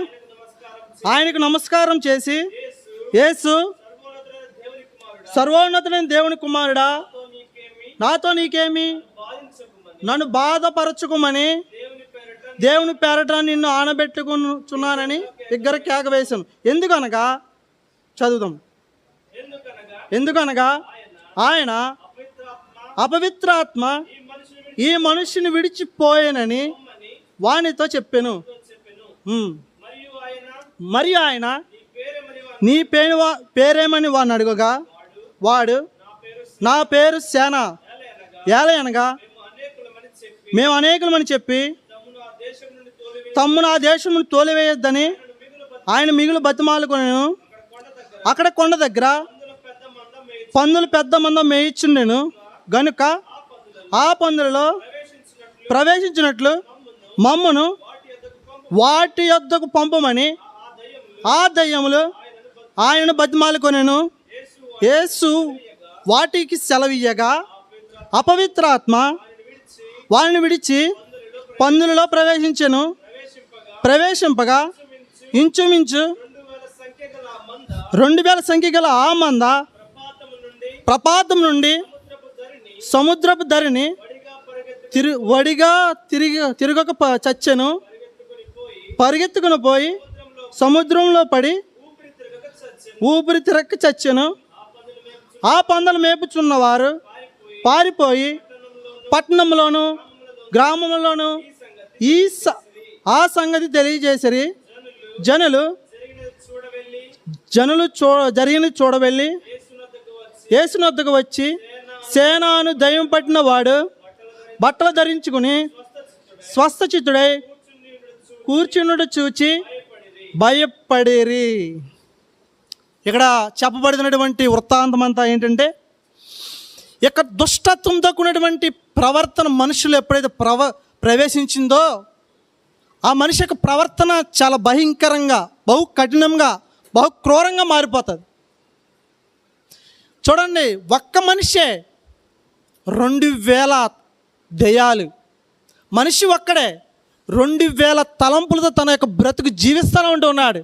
ఆయనకు నమస్కారం చేసి, యేసు, సర్వోన్నతుడైన దేవుని కుమారుడా, నాతో నీకేమి? నన్ను బాధపరచుకోమని దేవుని పేరట నిన్ను ఆనబెట్టుకున్నానని దగ్గర కేక వేశాను. ఎందుకనగా చదువుదాం. ఎందుకనగా ఆయన అపవిత్రాత్మ ఈ మనుషుని విడిచిపోయానని వానితో చెప్పాను. మరియు ఆయన నీ పేరేమని వాడిని అడుగగా వాడు, నా పేరు సేన, ఏలయనగా మేము అనేకులమని చెప్పి తమ్మును ఆ దేశం నుండి తోలివేయొద్దని ఆయన మిగులు బతిమాలుకొనెను. అక్కడ కొండ దగ్గర పందులు పెద్ద మంద మేయిచుండెను గనుక ఆ పందులలో ప్రవేశించినట్లు మమ్మను వాటి యొద్దకు పంపమని ఆ దయ్యములు ఆయనను బతిమాలుకొనెను. యేసు వాటికి సెలవియ్యగా అపవిత్రాత్మ వారిని విడిచి పందులలో ప్రవేశింపగా ఇంచుమించు 2000 సంఖ్య గల ఆ మంద ప్రపాతం నుండి సముద్రపు ధరిని తిరగక చచ్చెను. పరిగెత్తుకుని పోయి సముద్రంలో పడి ఊపిరి తిరక్క చచ్చెను. ఆ పందులు మేపుచున్నవారు పారిపోయి పట్టణంలోను గ్రామంలోను ఆ సంగతి తెలియజేసరి. జనులు జరిగినది చూడవెళ్ళి యేసుని వద్దకు వచ్చి, సేనాను దయ్యం పట్టిన వాడు బట్టలు ధరించుకుని స్వస్థచిత్తుడై కూర్చున్నట్టు చూచి భయపడిరి. ఇక్కడ చెప్పబడినటువంటి వృత్తాంతం అంతా ఏంటంటే, ఇక దుష్టత్వంతో కూడినటువంటి ప్రవర్తన మనుషులు ఎప్పుడైతే ప్రవేశించిందో ఆ మనిషి యొక్క ప్రవర్తన చాలా భయంకరంగా, బహు కఠినంగా, బహు క్రూరంగా మారిపోతుంది. చూడండి, ఒక్క మనిషే 2000 దెయ్యాలు, మనిషి ఒక్కడే 2000 తలంపులతో తన యొక్క బ్రతుకు జీవిస్తూనే ఉంటున్నాడు.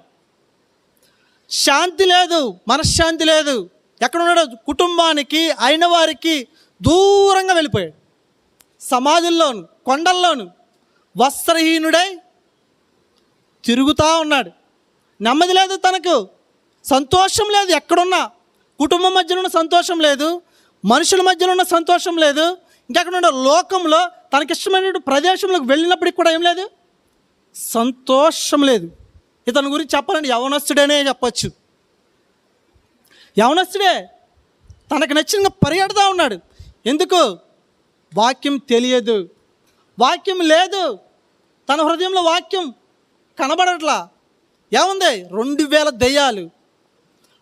శాంతి లేదు, మనశ్శాంతి లేదు. ఎక్కడున్నాడు? కుటుంబానికి అయిన వారికి దూరంగా వెళ్ళిపోయాడు. సమాధుల్లోను కొండల్లోను వస్త్రహీనుడై తిరుగుతూ ఉన్నాడు. నెమ్మది లేదు, తనకు సంతోషం లేదు. ఎక్కడున్నా కుటుంబం మధ్యలో ఉన్న సంతోషం లేదు, మనుషుల మధ్యలో ఉన్న సంతోషం లేదు. ఇంకెక్కడ లోకంలో తనకిష్టమైన ప్రదేశంలోకి వెళ్ళినప్పటికి కూడా ఏం లేదు, సంతోషం లేదు. ఇతని గురించి చెప్పాలంటే యవనస్తుడేనే చెప్పచ్చు. యవనస్తుడే తనకు నచ్చిన పరిగెడుతూ ఉన్నాడు. ఎందుకు? వాక్యం తెలియదు, వాక్యం లేదు, తన హృదయంలో వాక్యం కనబడట్లా. ఏముంది? 2000 దెయ్యాలు,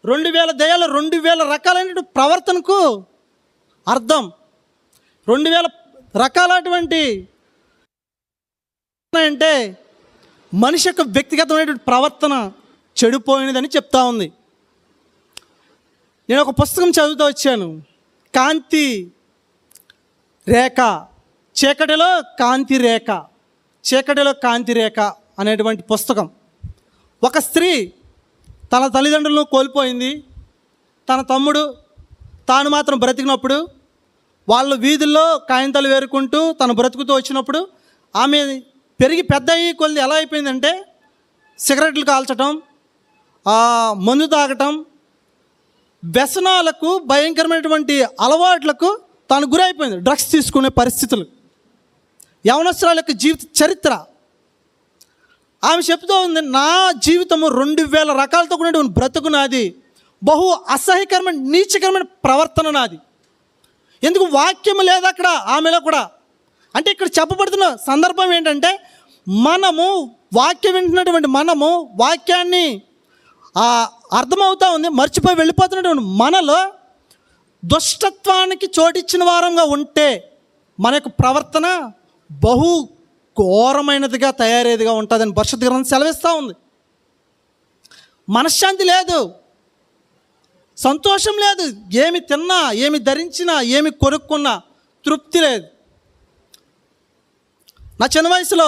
2000 రకాలైన ప్రవర్తనకు అర్థం. 2000 రకాలటువంటి అంటే మనిషి యొక్క వ్యక్తిగతమైనటువంటి ప్రవర్తన చెడిపోయినదని చెప్తా ఉంది. నేను ఒక పుస్తకం చదువుతూ వచ్చాను, కాంతి రేఖ, చీకటిలో కాంతి రేఖ. చీకటిలో కాంతి రేఖ అనేటువంటి పుస్తకం. ఒక స్త్రీ తన తల్లిదండ్రులను కోల్పోయింది. తన తమ్ముడు తాను మాత్రం బ్రతికినప్పుడు వాళ్ళు వీధుల్లో కాయింతలు వేరుకుంటూ తను బ్రతుకుతూ వచ్చినప్పుడు ఆమె పెరిగి పెద్ద అయ్యి కొద్ది ఎలా అయిపోయిందంటే సిగరెట్లు కాల్చటం, మందు తాగటం, వ్యసనాలకు, భయంకరమైనటువంటి అలవాట్లకు తాను గురైపోయింది. డ్రగ్స్ తీసుకునే పరిస్థితులు, యవనస్తురాల యొక్క జీవిత చరిత్ర ఆమె చెప్తూ ఉంది. నా జీవితము 2000 రకాలతో కూడినటువంటి బ్రతుకు నాది, బహు అసహ్యకరమైన నీచకరమైన ప్రవర్తన నాది. ఎందుకు వాక్యం లేదు అక్కడ ఆమెలో కూడా. అంటే ఇక్కడ చెప్పబడుతున్న సందర్భం ఏంటంటే మనము వాక్యం వింటున్నటువంటి మనము వాక్యాన్ని అర్థమవుతూ ఉంది, మర్చిపోయి వెళ్ళిపోతున్నటువంటి మనలో దుష్టత్వానికి చోటిచ్చిన వారంగా ఉంటే మన యొక్క ప్రవర్తన బహు ఘోరమైనదిగా తయారయ్యేదిగా ఉంటుందని పరిశుద్ధ గ్రంథం సెలవిస్తూ ఉంది. మనశ్శాంతి లేదు, సంతోషం లేదు, ఏమి తిన్నా, ఏమి ధరించినా, ఏమి కొనుక్కున్నా తృప్తి లేదు. నా చిన్న వయసులో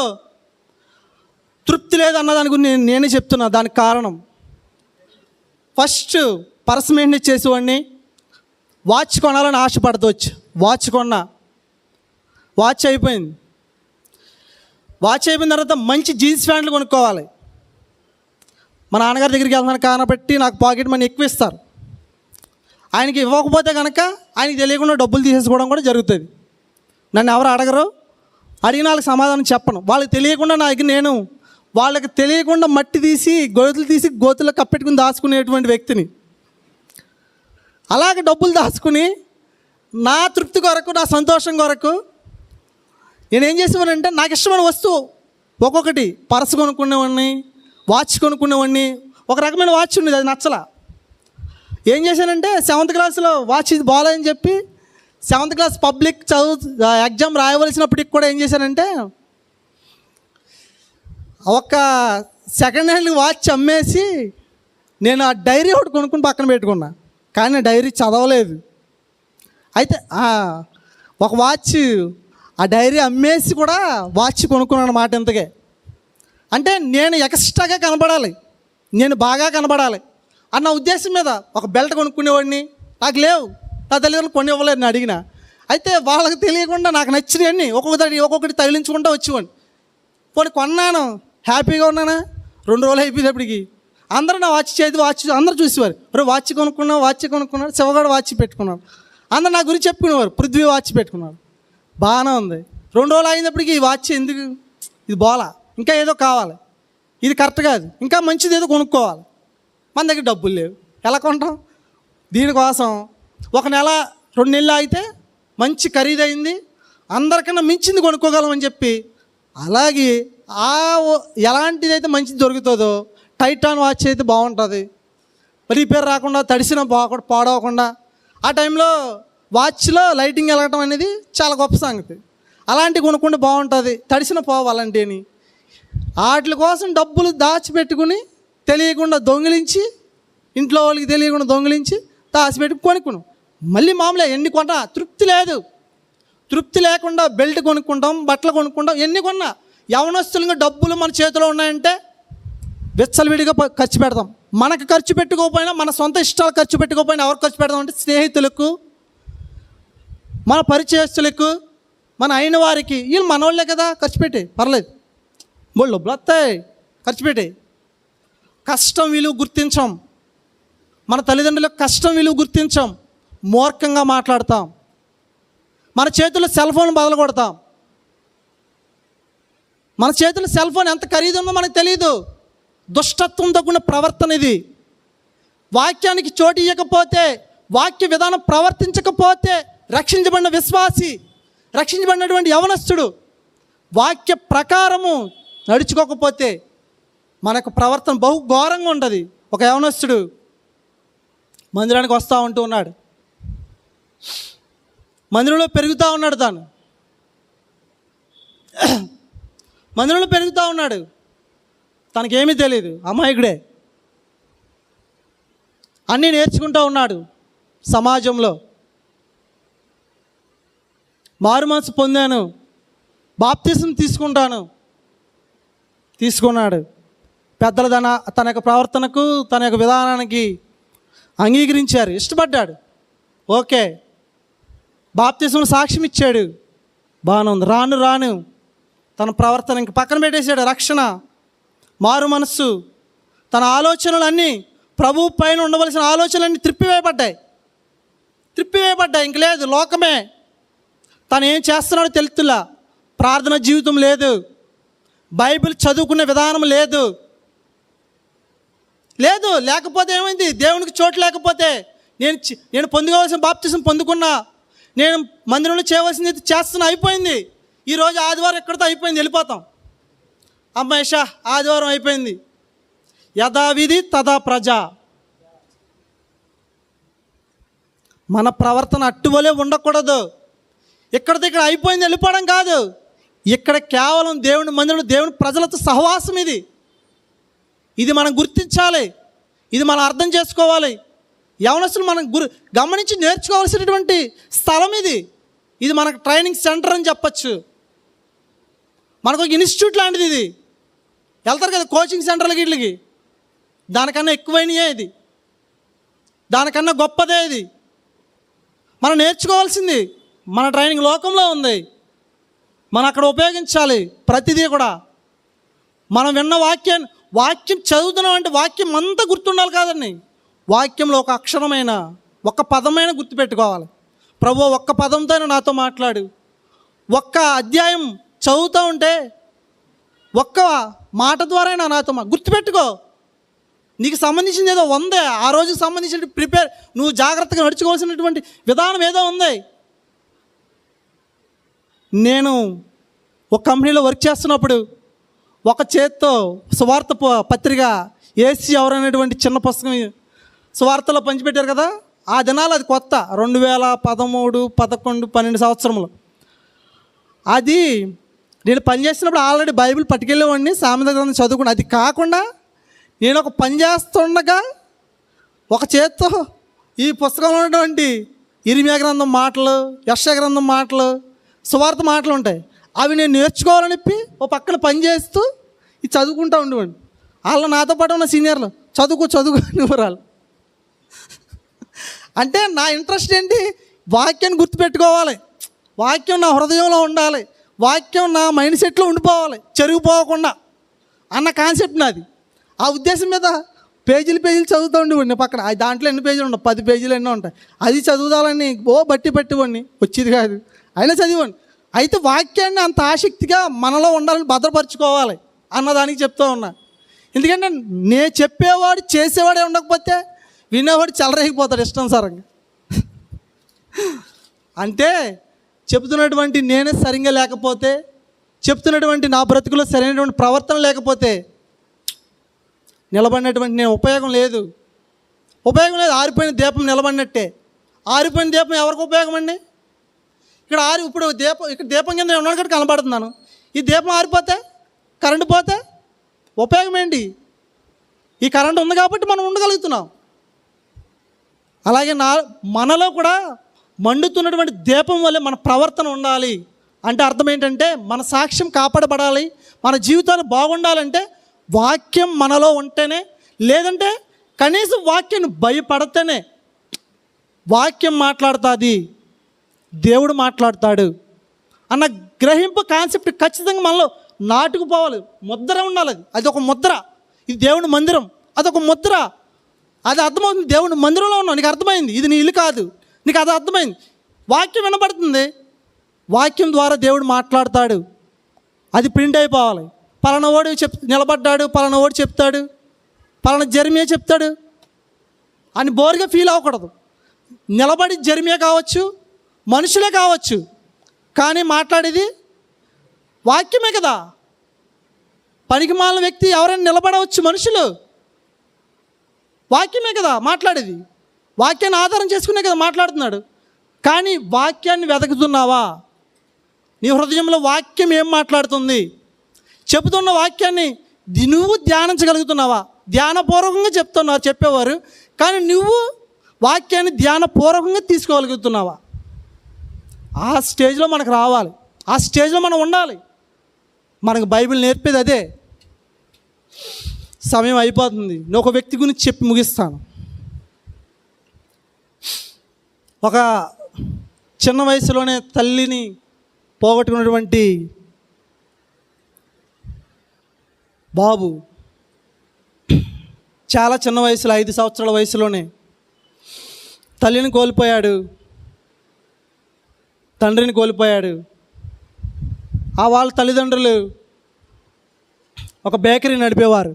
తృప్తి లేదు అన్నదాని గురించి నేనే చెప్తున్నా. దానికి కారణం ఫస్ట్ పర్స్ మెయింటైన్ చేసేవాడిని. వాచ్ కొనాలని ఆశపడవచ్చు. వాచ్ కొన్నా, వాచ్ అయిపోయింది. వాచ్ అయిపోయిన తర్వాత మంచి జీన్స్ ప్యాంట్లు కొనుక్కోవాలి. మా నాన్నగారి దగ్గరికి వెళ్తున్నాను కాబట్టి నాకు పాకెట్ మనీ ఎక్కువ ఇస్తారు. ఆయనకి ఇవ్వకపోతే కనుక ఆయనకి తెలియకుండా డబ్బులు తీసేసుకోవడం కూడా జరుగుతుంది. నన్ను ఎవరు అడగరు, అడిగిన వాళ్ళకి సమాధానం చెప్పను. వాళ్ళకి తెలియకుండా నేను వాళ్ళకి తెలియకుండా మట్టి తీసి గోతులు తీసి గోతుల్లో కప్పెట్టుకుని దాచుకునేటువంటి వ్యక్తిని. అలాగే డబ్బులు దాచుకుని నా తృప్తి కొరకు, నా సంతోషం కొరకు నేనేం చేసేవాడినంటే నాకు ఇష్టమైన వస్తువు ఒక్కొక్కటి పర్స్ కొనుక్కునేవాడిని, వాచ్ కొనుక్కునేవాడిని. ఒక రకమైన వాచ్ ఉండేది, అది నచ్చలా. ఏం చేశానంటే 7th క్లాస్లో వాచ్ ఇది బాగాలని చెప్పి 7th క్లాస్ పబ్లిక్ ఎగ్జామ్ రాయవలసినప్పటికి కూడా ఏం చేశానంటే ఒక సెకండ్ హ్యాండ్ వాచ్ అమ్మేసి నేను ఆ డైరీ ఒకటి కొనుక్కుని పక్కన పెట్టుకున్నా. కానీ డైరీ చదవలేదు. అయితే ఒక వాచ్ ఆ డైరీ అమ్మేసి కూడా వాచ్ కొనుక్కున్నాను అన్నమాట. ఇంతకే అంటే నేను ఎక్స్ట్రాగా కనబడాలి, నేను బాగా కనబడాలి అన్న ఉద్దేశం మీద ఒక బెల్ట్ కొనుక్కునేవాడిని. నాకు లేవు, నా తల్లిదండ్రులు కొన్ని ఇవ్వలేదు నేను అడిగిన. అయితే వాళ్ళకి తెలియకుండా నాకు నచ్చినవన్నీ ఒక్కొక్కటి తగిలించుకుంటూ వచ్చేవాడిని. పోనీ కొన్నాను, హ్యాపీగా ఉన్నానా. 2 రోజులు అయిపోయేటప్పటికి అందరూ నా వాచ్ అందరూ చూసేవారు. వాచ్ కొనుక్కున్నాడు, శివగాడు వాచ్ పెట్టుకున్నాడు. అందరూ నా గురించి చెప్పుకునేవారు, పృథ్వీ వాచ్ పెట్టుకున్నాడు. బాగానే ఉంది. 2 రోజులు అయినప్పటికీ ఈ వాచ్ ఎందుకు, ఇది బాలా, ఇంకా ఏదో కావాలి, ఇది కరెక్ట్ కాదు, ఇంకా మంచిది ఏదో కొనుక్కోవాలి. మన దగ్గర డబ్బులు లేవు, ఎలా కొంటాం? దీనికోసం 1 నెల 2 నెలలు ఆగితే మంచి ఖరీదైంది, అందరికన్నా మించింది కొనుక్కోగలమని చెప్పి అలాగే ఎలాంటిదైతే మంచిది దొరుకుతుందో టైటాన్ వాచ్ అయితే బాగుంటుంది, రిపేర్ రాకుండా, తడిసిన పాడవకుండా. ఆ టైంలో వాచ్లో లైటింగ్ వెళ్ళటం అనేది చాలా గొప్ప సంగతి. అలాంటివి కొనుక్కుంటే బాగుంటుంది, తడిసిన పోవాలంటేని. వాటి కోసం డబ్బులు దాచిపెట్టుకుని తెలియకుండా దొంగిలించి, ఇంట్లో వాళ్ళకి తెలియకుండా దొంగిలించి దాచిపెట్టుకు కొనుక్కున్నాం. మళ్ళీ మామూలుగా ఎన్ని కొన్నా తృప్తి లేదు. తృప్తి లేకుండా బెల్ట్ కొనుక్కుంటాం, బట్టలు కొనుక్కుంటాం, ఎన్ని కొన్నా. యవనస్తులుగా డబ్బులు మన చేతిలో ఉన్నాయంటే విచ్చలవిడిగా ఖర్చు పెడతాం. మనకు ఖర్చు పెట్టుకోకపోయినా, మన సొంత ఇష్టాలు ఖర్చు పెట్టుకోకపోయినా ఎవరు ఖర్చు పెడతాం అంటే స్నేహితులకు, మన పరిచయస్తులకు, మన అయిన వారికి. వీళ్ళు మనోళ్ళే కదా, ఖర్చు పెట్టి పర్లేదు, బోళ్ళు డబ్బులు వస్తాయి, ఖర్చు పెట్టి. కష్టం విలువ గుర్తించాం, మన తల్లిదండ్రులకు కష్టం విలువ గుర్తించాం, మూర్ఖంగా మాట్లాడతాం, మన చేతుల్లో సెల్ ఫోన్ బదులు కొడతాం. మన చేతుల్లో సెల్ ఫోన్ ఎంత ఖరీదు ఉందో మనకు తెలియదు. దుష్టత్వంతో కూడిన ప్రవర్తన ఇది. వాక్యానికి చోటు ఇవ్వకపోతే, వాక్య విధానం ప్రవర్తించకపోతే రక్షించబడిన విశ్వాసి, రక్షించబడినటువంటి యవనస్తుడు వాక్య ప్రకారము నడుచుకోకపోతే మనకు ప్రవర్తన బహు ఘోరంగా ఉంటుంది. ఒక యవనస్తుడు మందిరానికి వస్తూ ఉంటూ ఉన్నాడు, మందిరంలో పెరుగుతూ ఉన్నాడు, మందిరంలో పెరుగుతూ ఉన్నాడు. తనకేమీ తెలియదు, అమాయకుడే. అన్నీ నేర్చుకుంటూ ఉన్నాడు. సమాజంలో మారు మనసు పొందాను, బాప్తిసం తీసుకుంటాను, తీసుకున్నాడు. పెద్దలు తన యొక్క ప్రవర్తనకు, తన యొక్క విధానానికి అంగీకరించారు, ఇష్టపడ్డాడు. ఓకే, బాప్తిస్మం సాక్ష్యం ఇచ్చాడు, బాగానే ఉంది. రాను రాను తన ప్రవర్తన ఇంక పక్కన పెట్టేశాడు. రక్షణ, మారు మనస్సు, తన ఆలోచనలన్నీ ప్రభువు పైన ఉండవలసిన ఆలోచనలన్నీ త్రిప్పివేయబడ్డాయి. ఇంక లేదు, లోకమే. తను ఏం చేస్తున్నాడో తెలుస్తులా. ప్రార్థన జీవితం లేదు, బైబిల్ చదువుకునే విధానం లేదు. లేకపోతే ఏమైంది? దేవునికి చోటు లేకపోతే నేను పొందుకోవాల్సిన బాప్తిసం పొందుకున్నా, నేను మందిరంలో చేయవలసింది చేస్తున్నా, అయిపోయింది. ఈరోజు ఆదివారం ఎక్కడితో అయిపోయింది, వెళ్ళిపోతాం. అమ్మేషా ఆదివారం అయిపోయింది. యథావిధి తథా ప్రజ. మన ప్రవర్తన అట్టువలే ఉండకూడదు. ఇక్కడ అయిపోయింది వెళ్ళిపోవడం కాదు. ఇక్కడ కేవలం దేవుని మందిరంలో దేవుని ప్రజలతో సహవాసం. ఇది మనం గుర్తించాలి, ఇది మనం అర్థం చేసుకోవాలి. యవనస్తులు మనం గమనించి నేర్చుకోవాల్సినటువంటి స్థలం ఇది మనకు ట్రైనింగ్ సెంటర్ అని చెప్పచ్చు. మనకు ఒక ఇన్స్టిట్యూట్ లాంటిది. ఇది వెళ్తారు కదా కోచింగ్ సెంటర్లకి, వీటికి. దానికన్నా ఎక్కువైనయే ఇది, దానికన్నా గొప్పదే ఇది. మనం నేర్చుకోవాల్సింది మన ట్రైనింగ్ లోకంలో ఉంది, మనం అక్కడ ఉపయోగించాలి ప్రతిదీ కూడా. మనం విన్న వాక్యం చదువుతున్నాం అంటే వాక్యం అంతా గుర్తుండాలి కాదండి. వాక్యంలో ఒక అక్షరమైన, ఒక్క పదమైన గుర్తుపెట్టుకోవాలి. ప్రభు, ఒక్క పదంతో నాతో మాట్లాడు. ఒక్క అధ్యాయం చదువుతూ ఉంటే ఒక్క మాట ద్వారా నాతో గుర్తుపెట్టుకో. నీకు సంబంధించింది ఏదో ఉందే, ఆ రోజుకి సంబంధించిన నువ్వు జాగ్రత్తగా నడుచుకోవాల్సినటువంటి విధానం ఏదో ఉంది. నేను ఒక కంపెనీలో వర్క్ చేస్తున్నప్పుడు ఒక చేత్తో సువార్త పత్రిక ఏసీ ఎవరనేటువంటి చిన్న పుస్తకం సువార్తలో పంచిపెట్టారు కదా. ఆ దినాలు అది కొత్త, 2013, 11, 12 సంవత్సరంలో. అది నేను పనిచేసినప్పుడు ఆల్రెడీ బైబిల్ పట్టుకెళ్ళేవాడిని, సామెత గ్రంథం చదువుకుని. అది కాకుండా నేను ఒక పని చేస్తుండగా ఒక చేత్తో ఈ పుస్తకంలో ఉన్నటువంటి ఇర్మియా గ్రంథం మాటలు, యెషయా గ్రంథం మాటలు, సువార్త మాటలు ఉంటాయి. అవి నేను నేర్చుకోవాలని చెప్పి ఓ పక్కన పని చేస్తూ ఇది చదువుకుంటూ ఉండేవాడిని. వాళ్ళు నాతో పాటు ఉన్న సీనియర్లు చదువుకో అనేవారు. అంటే నా ఇంట్రెస్ట్ ఏంటి? వాక్యాన్ని గుర్తుపెట్టుకోవాలి, వాక్యం నా హృదయంలో ఉండాలి, వాక్యం నా మైండ్ సెట్లో ఉండిపోవాలి, చెరిగిపోకుండా అన్న కాన్సెప్ట్ నాది. ఆ ఉద్దేశం మీద పేజీలు చదువుతూ ఉండేవాడిని పక్కన. దాంట్లో ఎన్ని పేజీలు ఉండవు, 10 పేజీలు ఎన్నో ఉంటాయి. అది చదువుదాలని బట్టి పట్టివాడిని, వచ్చేది కాదు, అయినా చదివాడిని. అయితే వాక్యాన్ని అంత ఆసక్తిగా మనలో ఉండాలని భద్రపరచుకోవాలి అన్నదానికి చెప్తూ ఉన్నా. ఎందుకంటే నేను చెప్పేవాడు చేసేవాడే ఉండకపోతే వినేవాడు చెలరేగిపోతాడు ఇష్టానుసారంగా. అంటే చెప్తున్నటువంటి నేనే సరిగ్గా లేకపోతే, చెప్తున్నటువంటి నా బ్రతుకులో సరైనటువంటి ప్రవర్తన లేకపోతే నిలబడినటువంటి నేను ఉపయోగం లేదు. ఆరిపోయిన దీపం నిలబడినట్టే. ఆరిపోయిన దీపం ఎవరికి ఉపయోగం అండి? ఇప్పుడు ఇక్కడ దీపం కింద ఉన్నక్కడ కనబడుతున్నాను. ఈ దీపం ఆరిపోతే, కరెంటు పోతే ఉపయోగం ఏంటి? ఈ కరెంటు ఉంది కాబట్టి మనం ఉండగలుగుతున్నాం. అలాగే మనలో కూడా మండుతున్నటువంటి దీపం వల్లే మన ప్రవర్తన ఉండాలి. అంటే అర్థం ఏంటంటే మన సాక్ష్యం కాపాడబడాలి, మన జీవితాలు బాగుండాలంటే వాక్యం మనలో ఉంటేనే, లేదంటే కనీసం వాక్యాన్ని భయపడితేనే. వాక్యం మాట్లాడుతుంది, దేవుడు మాట్లాడతాడు అన్న గ్రహింపు కాన్సెప్ట్ ఖచ్చితంగా మనలో నాటుకుపోవాలి. ముద్ర ఉండాలి. అది ఒక ముద్ర. ఇది దేవుని మందిరం, అదొక ముద్ర. అది అర్థమవుతుంది. దేవుని మందిరంలో ఉన్నావు, నీకు అర్థమైంది. ఇది నీ ఇల్లు కాదు, నీకు అది అర్థమైంది. వాక్యం వినబడుతుంది, వాక్యం ద్వారా దేవుడు మాట్లాడతాడు. అది ప్రింట్ అయిపోవాలి. పలానా ఓడి నిలబడ్డాడు, పలానా ఓడి చెప్తాడు, పలానా జెర్మియా చెప్తాడు అని బోర్గా ఫీల్ అవ్వకూడదు. నిలబడి జెర్మియా కావచ్చు, మనుషులే కావచ్చు, కానీ మాట్లాడేది వాక్యమే కదా. పనికి మాలిన వ్యక్తి ఎవరైనా నిలబడవచ్చు, మనుషులు, వాక్యమే కదా మాట్లాడేది. వాక్యాన్ని ఆధారం చేసుకునే కదా మాట్లాడుతున్నాడు. కానీ వాక్యాన్ని వెతుకుతున్నావా? నీ హృదయంలో వాక్యం ఏం మాట్లాడుతుంది? చెబుతున్న వాక్యాన్ని నువ్వు ధ్యానించగలుగుతున్నావా? ధ్యానపూర్వకంగా చెప్పేవారు, కానీ నువ్వు వాక్యాన్ని ధ్యానపూర్వకంగా తీసుకోగలుగుతున్నావా? ఆ స్టేజ్లో మనకు రావాలి, ఆ స్టేజ్లో మనం ఉండాలి. మనకు బైబిల్ నేర్పేది అదే. సమయం అయిపోతుంది. నేను ఒక వ్యక్తి గురించి చెప్పి ముగిస్తాను. ఒక చిన్న వయసులోనే తల్లిని పోగొట్టుకున్నటువంటి బాబు చాలా చిన్న వయసులో 5 సంవత్సరాల వయసులోనే తల్లిని కోల్పోయాడు, తండ్రిని కోల్పోయాడు. వాళ్ళ తల్లిదండ్రులు ఒక బేకరీ నడిపేవారు.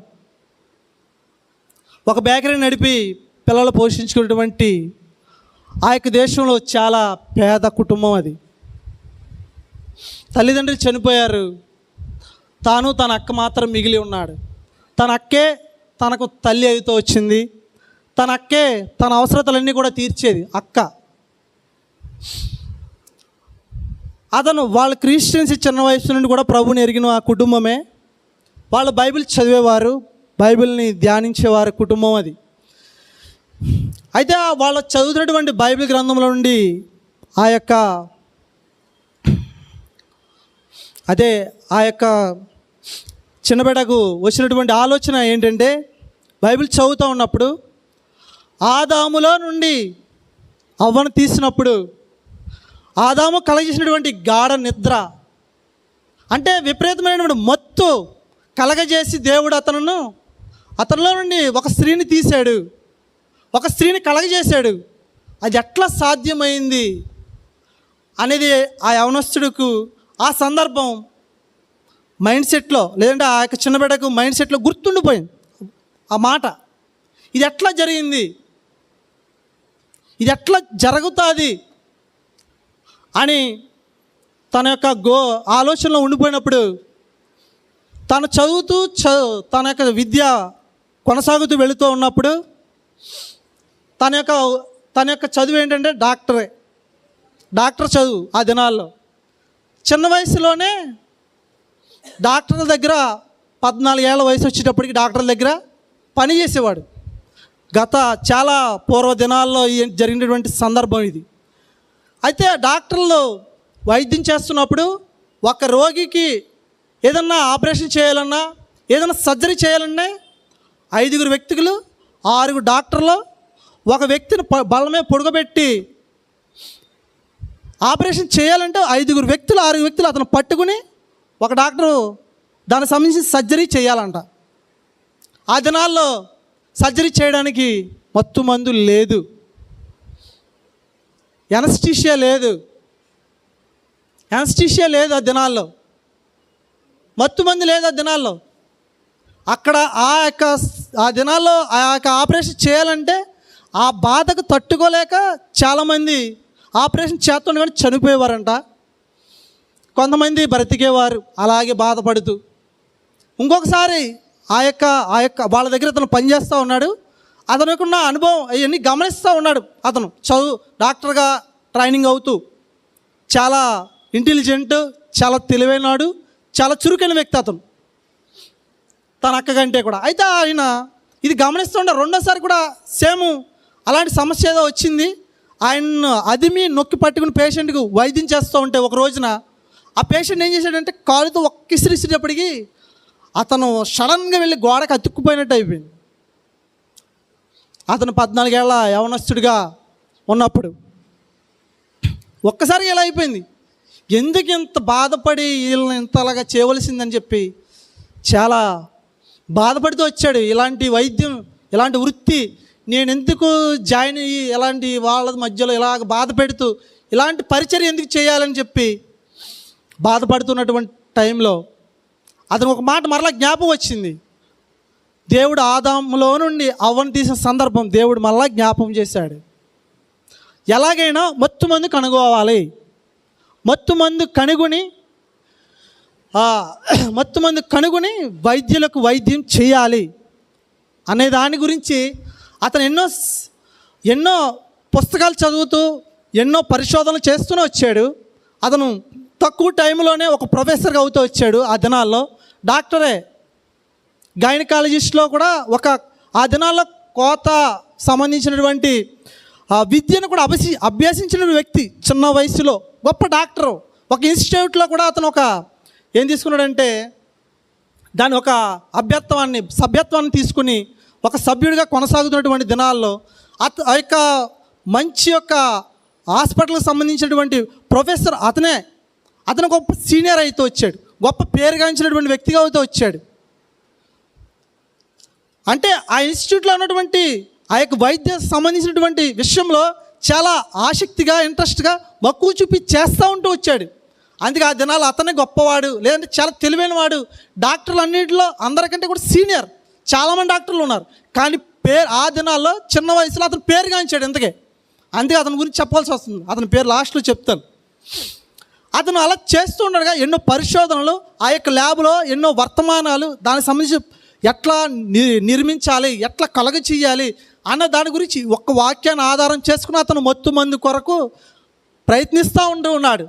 ఒక బేకరీ నడిపి పిల్లలు పోషించుకున్నటువంటి ఆ యొక్క దేశంలో చాలా పేద కుటుంబం అది. తల్లిదండ్రులు చనిపోయారు. తాను తన అక్క మాత్రం మిగిలి ఉన్నాడు. తన అక్కే తనకు తల్లి అవుతూ వచ్చింది. తన అక్కే తన అవసరతలన్నీ కూడా తీర్చేది అక్క. అతను వాళ్ళ క్రిస్టియన్స్ చిన్న వయసు నుండి కూడా ప్రభుని ఎరిగిన ఆ కుటుంబమే. వాళ్ళు బైబిల్ చదివేవారు, బైబిల్ని ధ్యానించేవారు కుటుంబం అది. అయితే వాళ్ళు చదువుతున్నటువంటి బైబిల్ గ్రంథంలో నుండి ఆ యొక్క చిన్నబిడ్డకు వచ్చినటువంటి ఆలోచన ఏంటంటే, బైబిల్ చదువుతూ ఉన్నప్పుడు ఆదాములో నుండి అవ్వను తీసినప్పుడు ఆదాము కలగజేసినటువంటి గాఢ నిద్ర అంటే విపరీతమైనటువంటి మత్తు కలగజేసి దేవుడు అతనిలో నుండి ఒక స్త్రీని తీశాడు, ఒక స్త్రీని కలగజేశాడు. అది ఎట్లా సాధ్యమైంది అనేది ఆ యవనస్తుడికి ఆ సందర్భం మైండ్ సెట్లో, లేదంటే ఆ యొక్క చిన్న బిడ్డకు మైండ్ సెట్లో గుర్తుండిపోయింది ఆ మాట. ఇది ఎట్లా జరిగింది, ఇది ఎట్లా జరుగుతుంది అని తన యొక్క ఆలోచనలో ఉండిపోయినప్పుడు తను తన యొక్క విద్య కొనసాగుతూ వెళుతూ ఉన్నప్పుడు తన యొక్క చదువు ఏంటంటే డాక్టర్ చదువు. ఆ దినాల్లో చిన్న వయసులోనే డాక్టర్ల దగ్గర 14 ఏళ్ళ వయసు వచ్చేటప్పటికి డాక్టర్ల దగ్గర పని చేసేవాడు. చాలా పూర్వ దినాల్లో జరిగినటువంటి సందర్భం ఇది. అయితే డాక్టర్లు వైద్యం చేస్తున్నప్పుడు ఒక రోగికి ఏదన్నా ఆపరేషన్ చేయాలన్నా, ఏదైనా సర్జరీ చేయాలన్నా 5 వ్యక్తులు 6 డాక్టర్లు ఒక వ్యక్తిని బలమే పొడుగబెట్టి ఆపరేషన్ చేయాలంటే 5 వ్యక్తులు 6 వ్యక్తులు అతను పట్టుకుని ఒక డాక్టరు దానికి సంబంధించి సర్జరీ చేయాలంట. ఆ దినాల్లో సర్జరీ చేయడానికి మత్తు మందు లేదు, ఎనస్థీషియా లేదు ఆ దినాల్లో, మత్తు మందు లేదు ఆ దినాల్లో. అక్కడ ఆ దినాల్లో ఆ యొక్క ఆపరేషన్ చేయాలంటే ఆ బాధకు తట్టుకోలేక చాలామంది ఆపరేషన్ చేస్తుండే కానీ చనిపోయేవారంట. కొంతమంది బ్రతికేవారు అలాగే బాధపడుతూ. ఇంకొకసారి ఆ యొక్క వాళ్ళ దగ్గర అతను పనిచేస్తూ ఉన్నాడు. అతనుకున్న అనుభవం అవన్నీ గమనిస్తూ ఉన్నాడు. అతను డాక్టర్గా ట్రైనింగ్ అవుతూ చాలా ఇంటెలిజెంట్, చాలా తెలివైనడు, చాలా చురుకైన వ్యక్తి అతను తన అక్క కంటే కూడా. అయితే ఆయన ఇది గమనిస్తుండే రెండోసారి కూడా సేమ్ అలాంటి సమస్య ఏదో వచ్చింది. ఆయన అదిమి నొక్కి పట్టుకుని పేషెంట్కి వైద్యం చేస్తూ ఉంటే ఒక రోజున ఆ పేషెంట్ ఏం చేశాడంటే కాలుతో ఒక్క ఇసిరేటప్పటికి అతను సడన్గా వెళ్ళి గోడకు అతుక్కుపోయినట్టు అయిపోయింది. అతను 14 ఏళ్ళ యవనస్తుడిగా ఉన్నప్పుడు ఒక్కసారిగా ఇలా అయిపోయింది. ఎందుకు ఇంత బాధపడి వీళ్ళని ఇంతలాగా చేయవలసిందని చెప్పి చాలా బాధపడుతూ వచ్చాడు. ఇలాంటి వైద్యం, ఇలాంటి వృత్తి నేను ఎందుకు జాయిన్ అయ్యి ఇలాంటి వాళ్ళ మధ్యలో ఇలాగ బాధ పెడుతూ ఇలాంటి పరిచర్య ఎందుకు చేయాలని చెప్పి బాధపడుతున్నటువంటి టైంలో అతను ఒక మాట మరలా జ్ఞాపకం వచ్చింది. దేవుడు ఆదాములో నుండి అవ్వను తీసిన సందర్భం దేవుడు మళ్ళా జ్ఞాపకం చేశాడు. ఎలాగైనా మత్తు మందు కనుగోవాలి, మత్తు మందు కనుగొని వైద్యులకు వైద్యం చేయాలి అనే దాని గురించి అతను ఎన్నో పుస్తకాలు చదువుతూ ఎన్నో పరిశోధనలు చేస్తూనే వచ్చాడు. అతను తక్కువ టైంలోనే ఒక ప్రొఫెసర్గా అవుతూ వచ్చాడు. ఆ దినాల్లో డాక్టరే, గైనకాలజిస్ట్లో కూడా ఆ దినాల్లో కోత సంబంధించినటువంటి విద్యను కూడా అభ్యసించిన వ్యక్తి. చిన్న వయసులో గొప్ప డాక్టరు. ఒక ఇన్స్టిట్యూట్లో కూడా అతను ఏం తీసుకున్నాడంటే దాని ఒక సభ్యత్వాన్ని తీసుకుని ఒక సభ్యుడిగా కొనసాగుతున్నటువంటి దినాల్లో ఆ యొక్క మంచి యొక్క హాస్పిటల్కి సంబంధించినటువంటి ప్రొఫెసర్ అతను గొప్ప సీనియర్ అయితే వచ్చాడు, గొప్ప పేరుగాంచినటువంటి వ్యక్తిగా అయితే వచ్చాడు. అంటే ఆ ఇన్స్టిట్యూట్లో ఉన్నటువంటి ఆ యొక్క వైద్య సంబంధించినటువంటి విషయంలో చాలా ఆసక్తిగా, ఇంట్రెస్ట్గా, మక్కువ చూపి చేస్తూ ఉంటూ వచ్చాడు. అందుకే ఆ దినాలు అతనే గొప్పవాడు, లేదంటే చాలా తెలివైన వాడు. డాక్టర్లు అన్నింటిలో అందరికంటే కూడా సీనియర్, చాలామంది డాక్టర్లు ఉన్నారు. కానీ ఆ దినాల్లో చిన్న వయసులో అతను పేరుగాంచాడు. అందుకే అతని గురించి చెప్పాల్సి వస్తుంది. అతని పేరు లాస్ట్లో చెప్తాను. అతను అలా చేస్తూ ఉండగా ఎన్నో పరిశోధనలు, ఆ యొక్క ల్యాబ్లో ఎన్నో వర్తమానాలు, దానికి సంబంధించి ఎట్లా నిర్మించాలి, ఎట్లా కలగ చేయాలి అన్న దాని గురించి ఒక్క వాక్యాన్ని ఆధారం చేసుకుని అతను మత్తు మందు కొరకు ప్రయత్నిస్తూ ఉన్నాడు.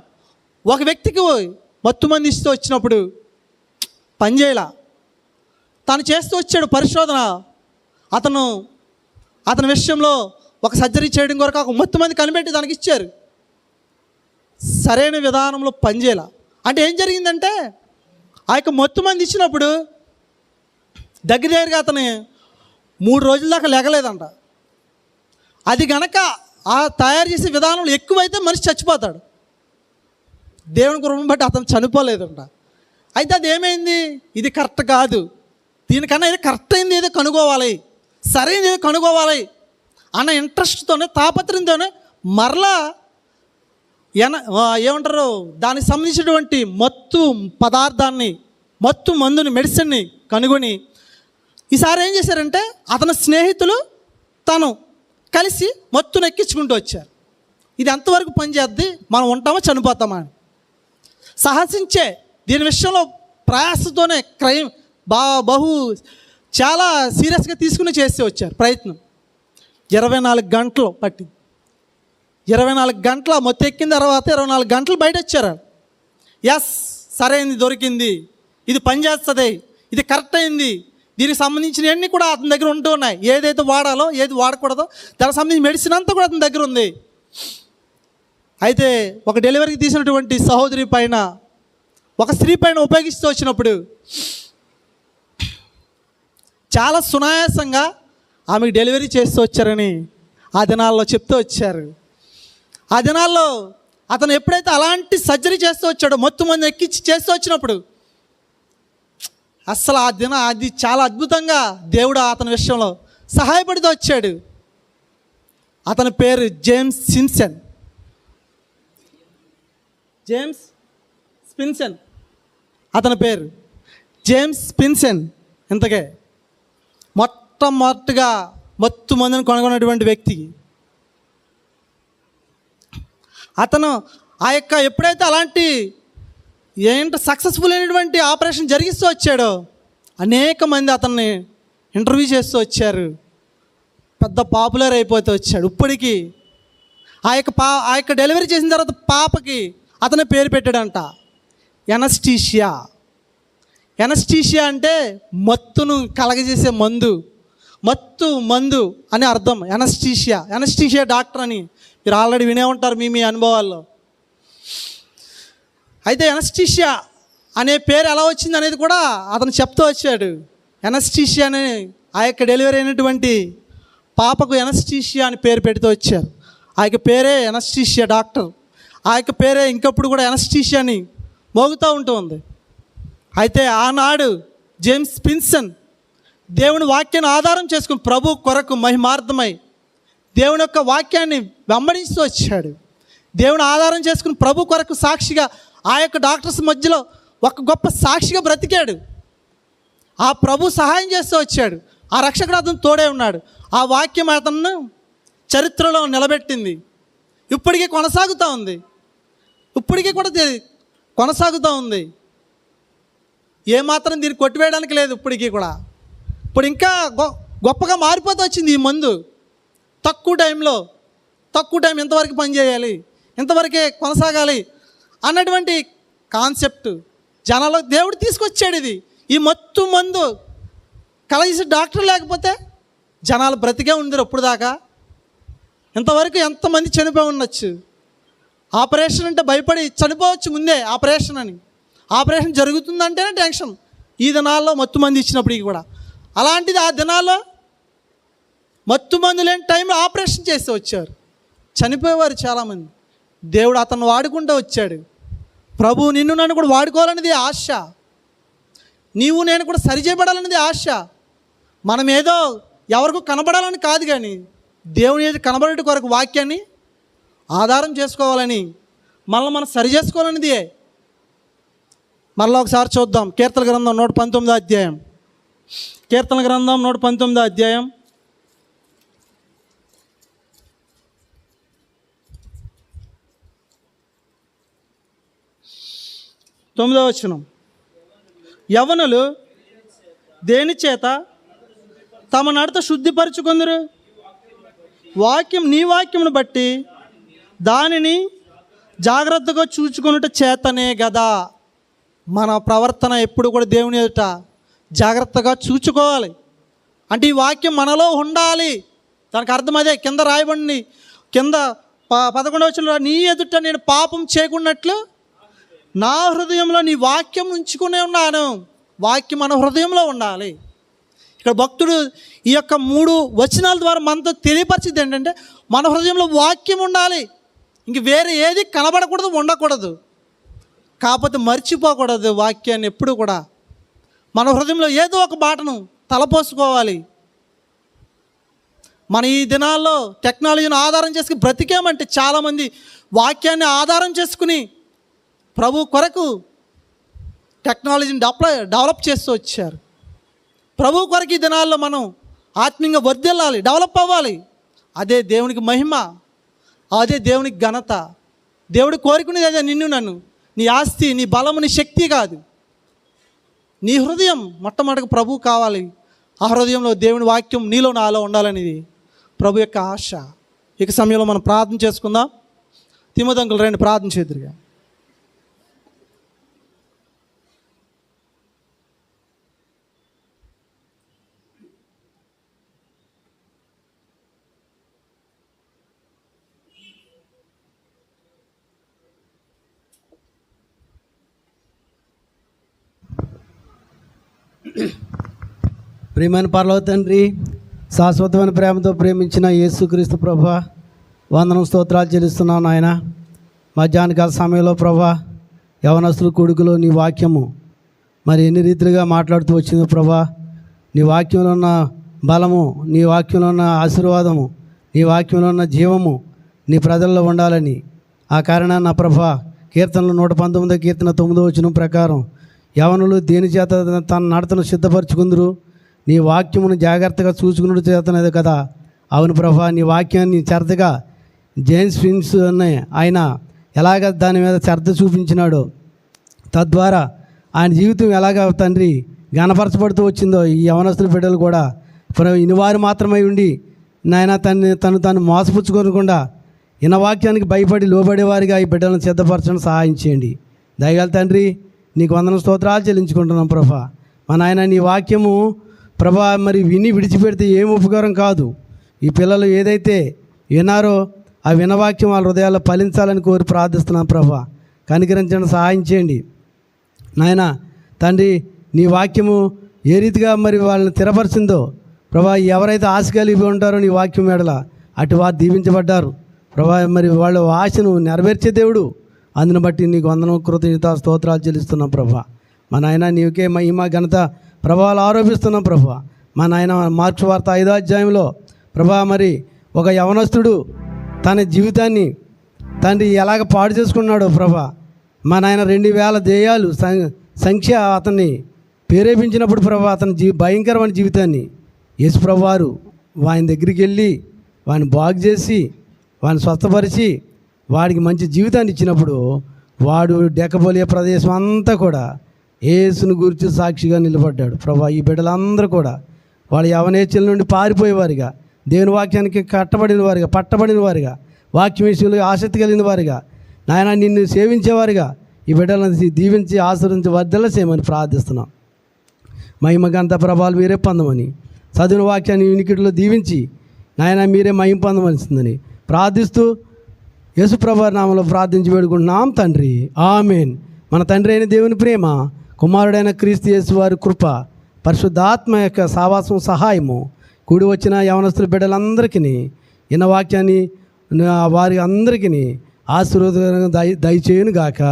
ఒక వ్యక్తికి మత్తు మంది ఇస్తూ వచ్చినప్పుడు పనిచేయాల, తను చేస్తూ వచ్చాడు పరిశోధన. అతని విషయంలో ఒక సర్జరీ చేయడం కొరకు ఒక మత్తు మంది కనిపెట్టి దానికి ఇచ్చారు. సరైన విధానంలో పనిచేయాల. అంటే ఏం జరిగిందంటే ఆ యొక్క మత్తు మంది ఇచ్చినప్పుడు దగ్గరగా అతను 3 రోజుల దాకా లేగలేదంట. అది గనక ఆ తయారు చేసే విధానంలో ఎక్కువైతే మనిషి చచ్చిపోతాడు. దేవుని కృపను బట్టి అతను చనిపోలేదంట. అయితే అది ఏమైంది, ఇది కరెక్ట్ కాదు, దీనికన్నా ఇది కరెక్ట్ అయింది ఏదో కనుగోవాలి, సరైనది ఏదో కనుగోవాలి అన్న ఇంట్రెస్ట్తోనే, తాపత్రయంతోనే మరలా ఏమంటారు దానికి సంబంధించినటువంటి మత్తు మందుని, మెడిసిన్ని కనుగొని ఈసారి ఏం చేశారంటే అతని స్నేహితులు తను కలిసి మత్తును ఎక్కించుకుంటూ వచ్చారు. ఇది ఎంతవరకు పనిచేద్ది, మనం ఉంటామా చనిపోతామా అని సాహసించే దీని విషయంలో ప్రయాసతోనే చాలా సీరియస్గా తీసుకుని చేస్తూ వచ్చారు ప్రయత్నం. 24 గంటలు పట్టింది. 24 గంటల మొత్తం ఎక్కిన తర్వాత 24 గంటలు బయట వచ్చారు. సరైనది దొరికింది, ఇది పనిచేస్తుంది, ఇది కరెక్ట్ అయింది, దీనికి సంబంధించినవన్నీ కూడా అతని దగ్గర ఉంటూ ఉన్నాయి. ఏదైతే వాడాలో, ఏది వాడకూడదో దానికి సంబంధించిన మెడిసిన్ అంతా కూడా అతని దగ్గర ఉంది. అయితే ఒక డెలివరీకి తీసినటువంటి సహోదరి పైన, ఒక స్త్రీ పైన ఉపయోగిస్తూ వచ్చినప్పుడు చాలా సునాయాసంగా ఆమెకు డెలివరీ చేస్తూ వచ్చారని ఆ దినాల్లో చెప్తూ వచ్చారు. ఆ దినాల్లో అతను ఎప్పుడైతే అలాంటి సర్జరీ చేస్తూ వచ్చాడో, మత్తు మంది ఎక్కించి చేస్తూ వచ్చినప్పుడు అస్సలు అది చాలా అద్భుతంగా దేవుడు అతని విషయంలో సహాయపడుతూ వచ్చాడు. అతని పేరు జేమ్స్ స్పిన్సన్. అతని పేరు జేమ్స్ స్పిన్సన్. ఇంతకే మొట్టమొదటిగా మత్తు మందుని కనుగొన్నటువంటి వ్యక్తి అతను. ఆ యొక్క ఎప్పుడైతే అలాంటి సక్సెస్ఫుల్ అయినటువంటి ఆపరేషన్ జరిగిస్తూ వచ్చాడో అనేక మంది అతన్ని ఇంటర్వ్యూ చేస్తూ వచ్చారు. పెద్ద పాపులర్ అయిపోతూ వచ్చాడు. ఇప్పటికీ ఆ యొక్క డెలివరీ చేసిన తర్వాత పాపకి అతనే పేరు పెట్టాడంట, ఎనస్థీషియా. ఎనస్థీషియా అంటే మత్తును కలగజేసే మత్తు మందు అని అర్థం. ఎనస్థీషియా డాక్టర్ అని మీరు ఆల్రెడీ వినే ఉంటారు మీ అనుభవాల్లో. అయితే ఎనస్థీషియా అనే పేరు ఎలా వచ్చింది అనేది కూడా అతను చెప్తూ వచ్చాడు. ఎనస్థీషియా అనే ఆ యొక్క డెలివరీ అయినటువంటి పాపకు ఎనస్థీషియా అని పేరు పెడుతూ వచ్చారు. ఆ యొక్క పేరే ఎనస్థీషియా డాక్టర్. ఆ యొక్క పేరే ఇంకప్పుడు కూడా ఎనస్థీషియా అని మోగుతూ ఉంటుంది. అయితే ఆనాడు జేమ్స్ స్పిన్సన్ దేవుని వాక్యాన్ని ఆధారం చేసుకుని ప్రభు కొరకు మహిమార్థమై దేవుని యొక్క వాక్యాన్ని వెంబడిస్తూ వచ్చాడు. దేవుని ఆధారం చేసుకుని ప్రభు కొరకు సాక్షిగా ఆ యొక్క డాక్టర్స్ మధ్యలో ఒక గొప్ప సాక్షిగా బ్రతికాడు. ఆ ప్రభు సహాయం చేస్తూ వచ్చాడు. ఆ రక్షకుడు అతను తోడే ఉన్నాడు. ఆ వాక్యం అతను చరిత్రలో నిలబెట్టింది. ఇప్పటికీ కొనసాగుతూ ఉంది. కొనసాగుతూ ఉంది. ఏమాత్రం దీన్ని కొట్టివేయడానికి లేదు. ఇప్పుడు ఇంకా గొప్పగా మారిపోతూ వచ్చింది ఈ మందు. తక్కువ టైం ఎంతవరకు పనిచేయాలి, ఎంతవరకే కొనసాగాలి అన్నటువంటి కాన్సెప్ట్ జనాల్లో దేవుడు తీసుకొచ్చాడు. ఈ మత్తు మందు కలగజేసే డాక్టర్ లేకపోతే జనాలు బ్రతికే ఉండరు. ఇప్పుడు దాకా ఇంతవరకు ఎంతమంది చనిపోయి ఉండొచ్చు. ఆపరేషన్ అంటే భయపడి చనిపోవచ్చు ముందే. ఆపరేషన్ జరుగుతుందంటేనే టెన్షన్. ఈ దినాల్లో మత్తు మంది ఇచ్చినప్పటికీ కూడా. అలాంటిది ఆ దినాల్లో మత్తు మందు లేని టైంలో ఆపరేషన్ చేసి వచ్చారు, చనిపోయేవారు చాలామంది. దేవుడు అతను వాడుకుంటూ వచ్చాడు. ప్రభు నిన్ను నన్ను కూడా వాడుకోవాలనేది ఆశ, నీవు నేను కూడా సరిచేయబడాలనేది ఆశ. మనం ఏదో ఎవరికో కనబడాలని కాదు, కానీ దేవుని ఏదో కనబడే కొరకు వాక్యాన్ని ఆధారం చేసుకోవాలని, మనల్ని మనం సరి చేసుకోవాలనేది. మరలా ఒకసారి చూద్దాం. కీర్తన గ్రంథం 119వ అధ్యాయం. కీర్తన గ్రంథం 119వ అధ్యాయం 9వ వచనం. యవ్వనులు దేని చేత తమ నడత శుద్ధిపరచుకుందరు? నీ వాక్యమును బట్టి దానిని జాగ్రత్తగా చూచుకొనుట చేతనే కదా. మన ప్రవర్తన ఎప్పుడు కూడా దేవుని ఎదుట జాగ్రత్తగా చూచుకోవాలి. అంటే ఈ వాక్యం మనలో ఉండాలి. దానికి అర్థం అదే. కింద రాయబడింది, కింద 11వ వచనంలో, నీ ఎదుట నేను పాపం చేయకున్నట్లు నా హృదయంలో నీ వాక్యం ఉంచుకునే ఉన్నాను. వాక్యం మన హృదయంలో ఉండాలి. ఇక్కడ భక్తుడు ఈ యొక్క 3 వచనాల ద్వారా మనతో తెలియపరిచింది ఏంటంటే, మన హృదయంలో వాక్యం ఉండాలి. ఇంక వేరే ఏది కనబడకూడదు, ఉండకూడదు. కాకపోతే మర్చిపోకూడదు వాక్యాన్ని ఎప్పుడు కూడా. మన హృదయంలో ఏదో ఒక బాటను తలపోసుకోవాలి. మన ఈ దినాల్లో టెక్నాలజీని ఆధారం చేసుకుని బ్రతికేమంటే చాలామంది వాక్యాన్ని ఆధారం చేసుకుని ప్రభు కొరకు టెక్నాలజీని డెవలప్ చేస్తూ వచ్చారు. ప్రభు కొరకు ఈ దినాల్లో మనం ఆత్మీయంగా వర్ధిల్లాలి, డెవలప్ అవ్వాలి. అదే దేవునికి మహిమ, అదే దేవునికి ఘనత. దేవుడు కోరుకునేది అదే. నిన్ను నన్ను, నీ ఆస్తి, నీ బలము, నీ శక్తి కాదు, నీ హృదయం మొట్టమొదటిగా ప్రభు కావాలి. ఆ హృదయంలో దేవుని వాక్యం నీలో నాలో ఉండాలనేది ప్రభు యొక్క ఆశ. ఇక సమయంలో మనం ప్రార్థన చేసుకుందాం. తిమోథెంకులు రండి, ప్రార్థన చేద్దురుగా. ప్రియమైన పరలోక తండ్రి, శాశ్వతమైన ప్రేమతో ప్రేమించిన యేసుక్రీస్తు ప్రభా, వందనం స్తోత్రాలు చెల్లిస్తున్నాను నాయన. మధ్యాహ్న కాల సమయంలో ప్రభా, యవనస్తులు కొడుకులు నీ వాక్యము మరి ఎన్ని రీతిలుగా మాట్లాడుతూ వచ్చిందో ప్రభా. నీ వాక్యంలో ఉన్న బలము, నీ వాక్యంలో ఉన్న ఆశీర్వాదము, నీ వాక్యంలో ఉన్న జీవము నీ ప్రజల్లో ఉండాలని ఆ కారణాన్ని నా ప్రభా, కీర్తనలు 119 కీర్తన 9వ వచనం ప్రకారం యవనులు దేని చేత తన నడతను సిద్ధపరచుకుందరు? నీ వాక్యమును జాగ్రత్తగా చూసుకున్నట్టు చేతనది కదా. అవును ప్రభా, నీ వాక్యాన్ని శ్రద్ధగా జేమ్స్ ఫిన్స్ అనే ఆయన ఎలాగ దాని మీద శ్రద్ధ చూపించినాడో, తద్వారా ఆయన జీవితం ఎలాగ తండ్రి ఘనపరచబడుతూ వచ్చిందో, ఈ యవనస్తుల బిడ్డలు కూడా ఇనివారు మాత్రమై ఉండి నాయన తను మోసపుచ్చుకోకుండా ఇన వాక్యానికి భయపడి లోబడేవారిగా ఈ బిడ్డలను సిద్ధపరచడం సహాయం చేయండి. దయగల తండ్రి, నీకు వందన స్తోత్రాలు చెల్లించుకుంటున్నాం ప్రభా. మా నాయన నీ వాక్యము ప్రభా మరి విని విడిచిపెడితే ఏం ఉపకారం కాదు. ఈ పిల్లలు ఏదైతే విన్నారో ఆ వినవాక్యం వాళ్ళ హృదయాల్లో ఫలించాలని కోరి ప్రార్థిస్తున్నాం ప్రభా. కనికరించడం సహాయం చేయండి నాయన తండ్రి. నీ వాక్యము ఏ రీతిగా మరి వాళ్ళని స్థిరపరిచిందో ప్రభా, ఎవరైతే ఆశ కలిగి ఉంటారో నీ వాక్యం ఎడల అటు వారు దీవించబడ్డారు ప్రభా. మరి వాళ్ళ ఆశను నెరవేర్చే దేవుడు, అందుని బట్టి నీకు వందనం కృతజ్ఞత స్తోత్రాలు చెల్లిస్తున్నాం ప్రభా. మా నాయన నీకే మహిమ ఘనత ప్రభావాలు ఆరోపిస్తున్నాం ప్రభా. మా నాయన మార్క్స్ వార్త 5వ అధ్యాయంలో ప్రభా, మరి ఒక యవనస్తుడు తన జీవితాన్ని తండ్రి ఎలాగ పాడు చేసుకున్నాడో ప్రభా. మా నాయన 2000 దెయ్యాలు సంఖ్య అతన్ని ప్రేరేపించినప్పుడు ప్రభా, అతని భయంకరమైన జీవితాన్ని యేసు ప్రభు వారు వాని దగ్గరికి వెళ్ళి వాని బాగు చేసి వాని స్వస్థపరిచి వాడికి మంచి జీవితాన్ని ఇచ్చినప్పుడు వాడు డెకబోలియా ప్రదేశం అంతా కూడా యేసుని గురించి సాక్షిగా నిలబడ్డాడు ప్రభా. ఈ బిడ్డలందరూ కూడా వాళ్ళ యవనేచ్ఛల నుండి పారిపోయేవారిగా, దేవుని వాక్యానికి కట్టబడిన వారిగా, పట్టబడిన వారిగా, వాక్యం విషయంలో ఆసక్తి కలిగిన వారిగా, నాయన నిన్ను సేవించేవారిగా ఈ బిడ్డలను దీవించి ఆశీర్వదించి వర్ధల చేయమని ప్రార్థిస్తున్నాం. మహిమ గంత ప్రభావాలు మీరే పొందమని, చదివిన వాక్యాన్ని వినికిడిలో దీవించి నాయన మీరే మహిమ పొందవలసిందని ప్రార్థిస్తూ యేసు ప్రభువు నామములో ప్రార్థించి వేడుకుంటున్నాం తండ్రి, ఆమేన్. మన తండ్రి అయిన దేవుని ప్రేమ, కుమారుడైన క్రీస్తు యేసు వారి కృప, పరిశుద్ధాత్మ యొక్క సావాసం, సహాయము కూడి వచ్చిన యవనస్తుల బిడ్డలందరికీ ఇన్న వాక్యాన్ని వారి అందరికీ ఆశీర్వాదకరంగా దయచేయును గాక.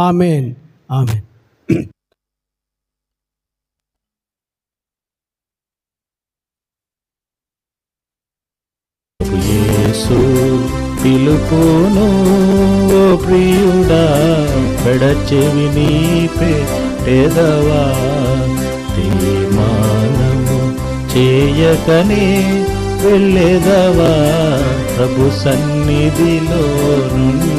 ఆమేన్. ఆమేన్. యేసు పిలుపును ఓ ప్రియుడా, పెడచెవి నీ పెట్టెదవా, తీర్మానము చేయకనే వెళ్ళెదవా, ప్రభు సన్నిధిలో నుండి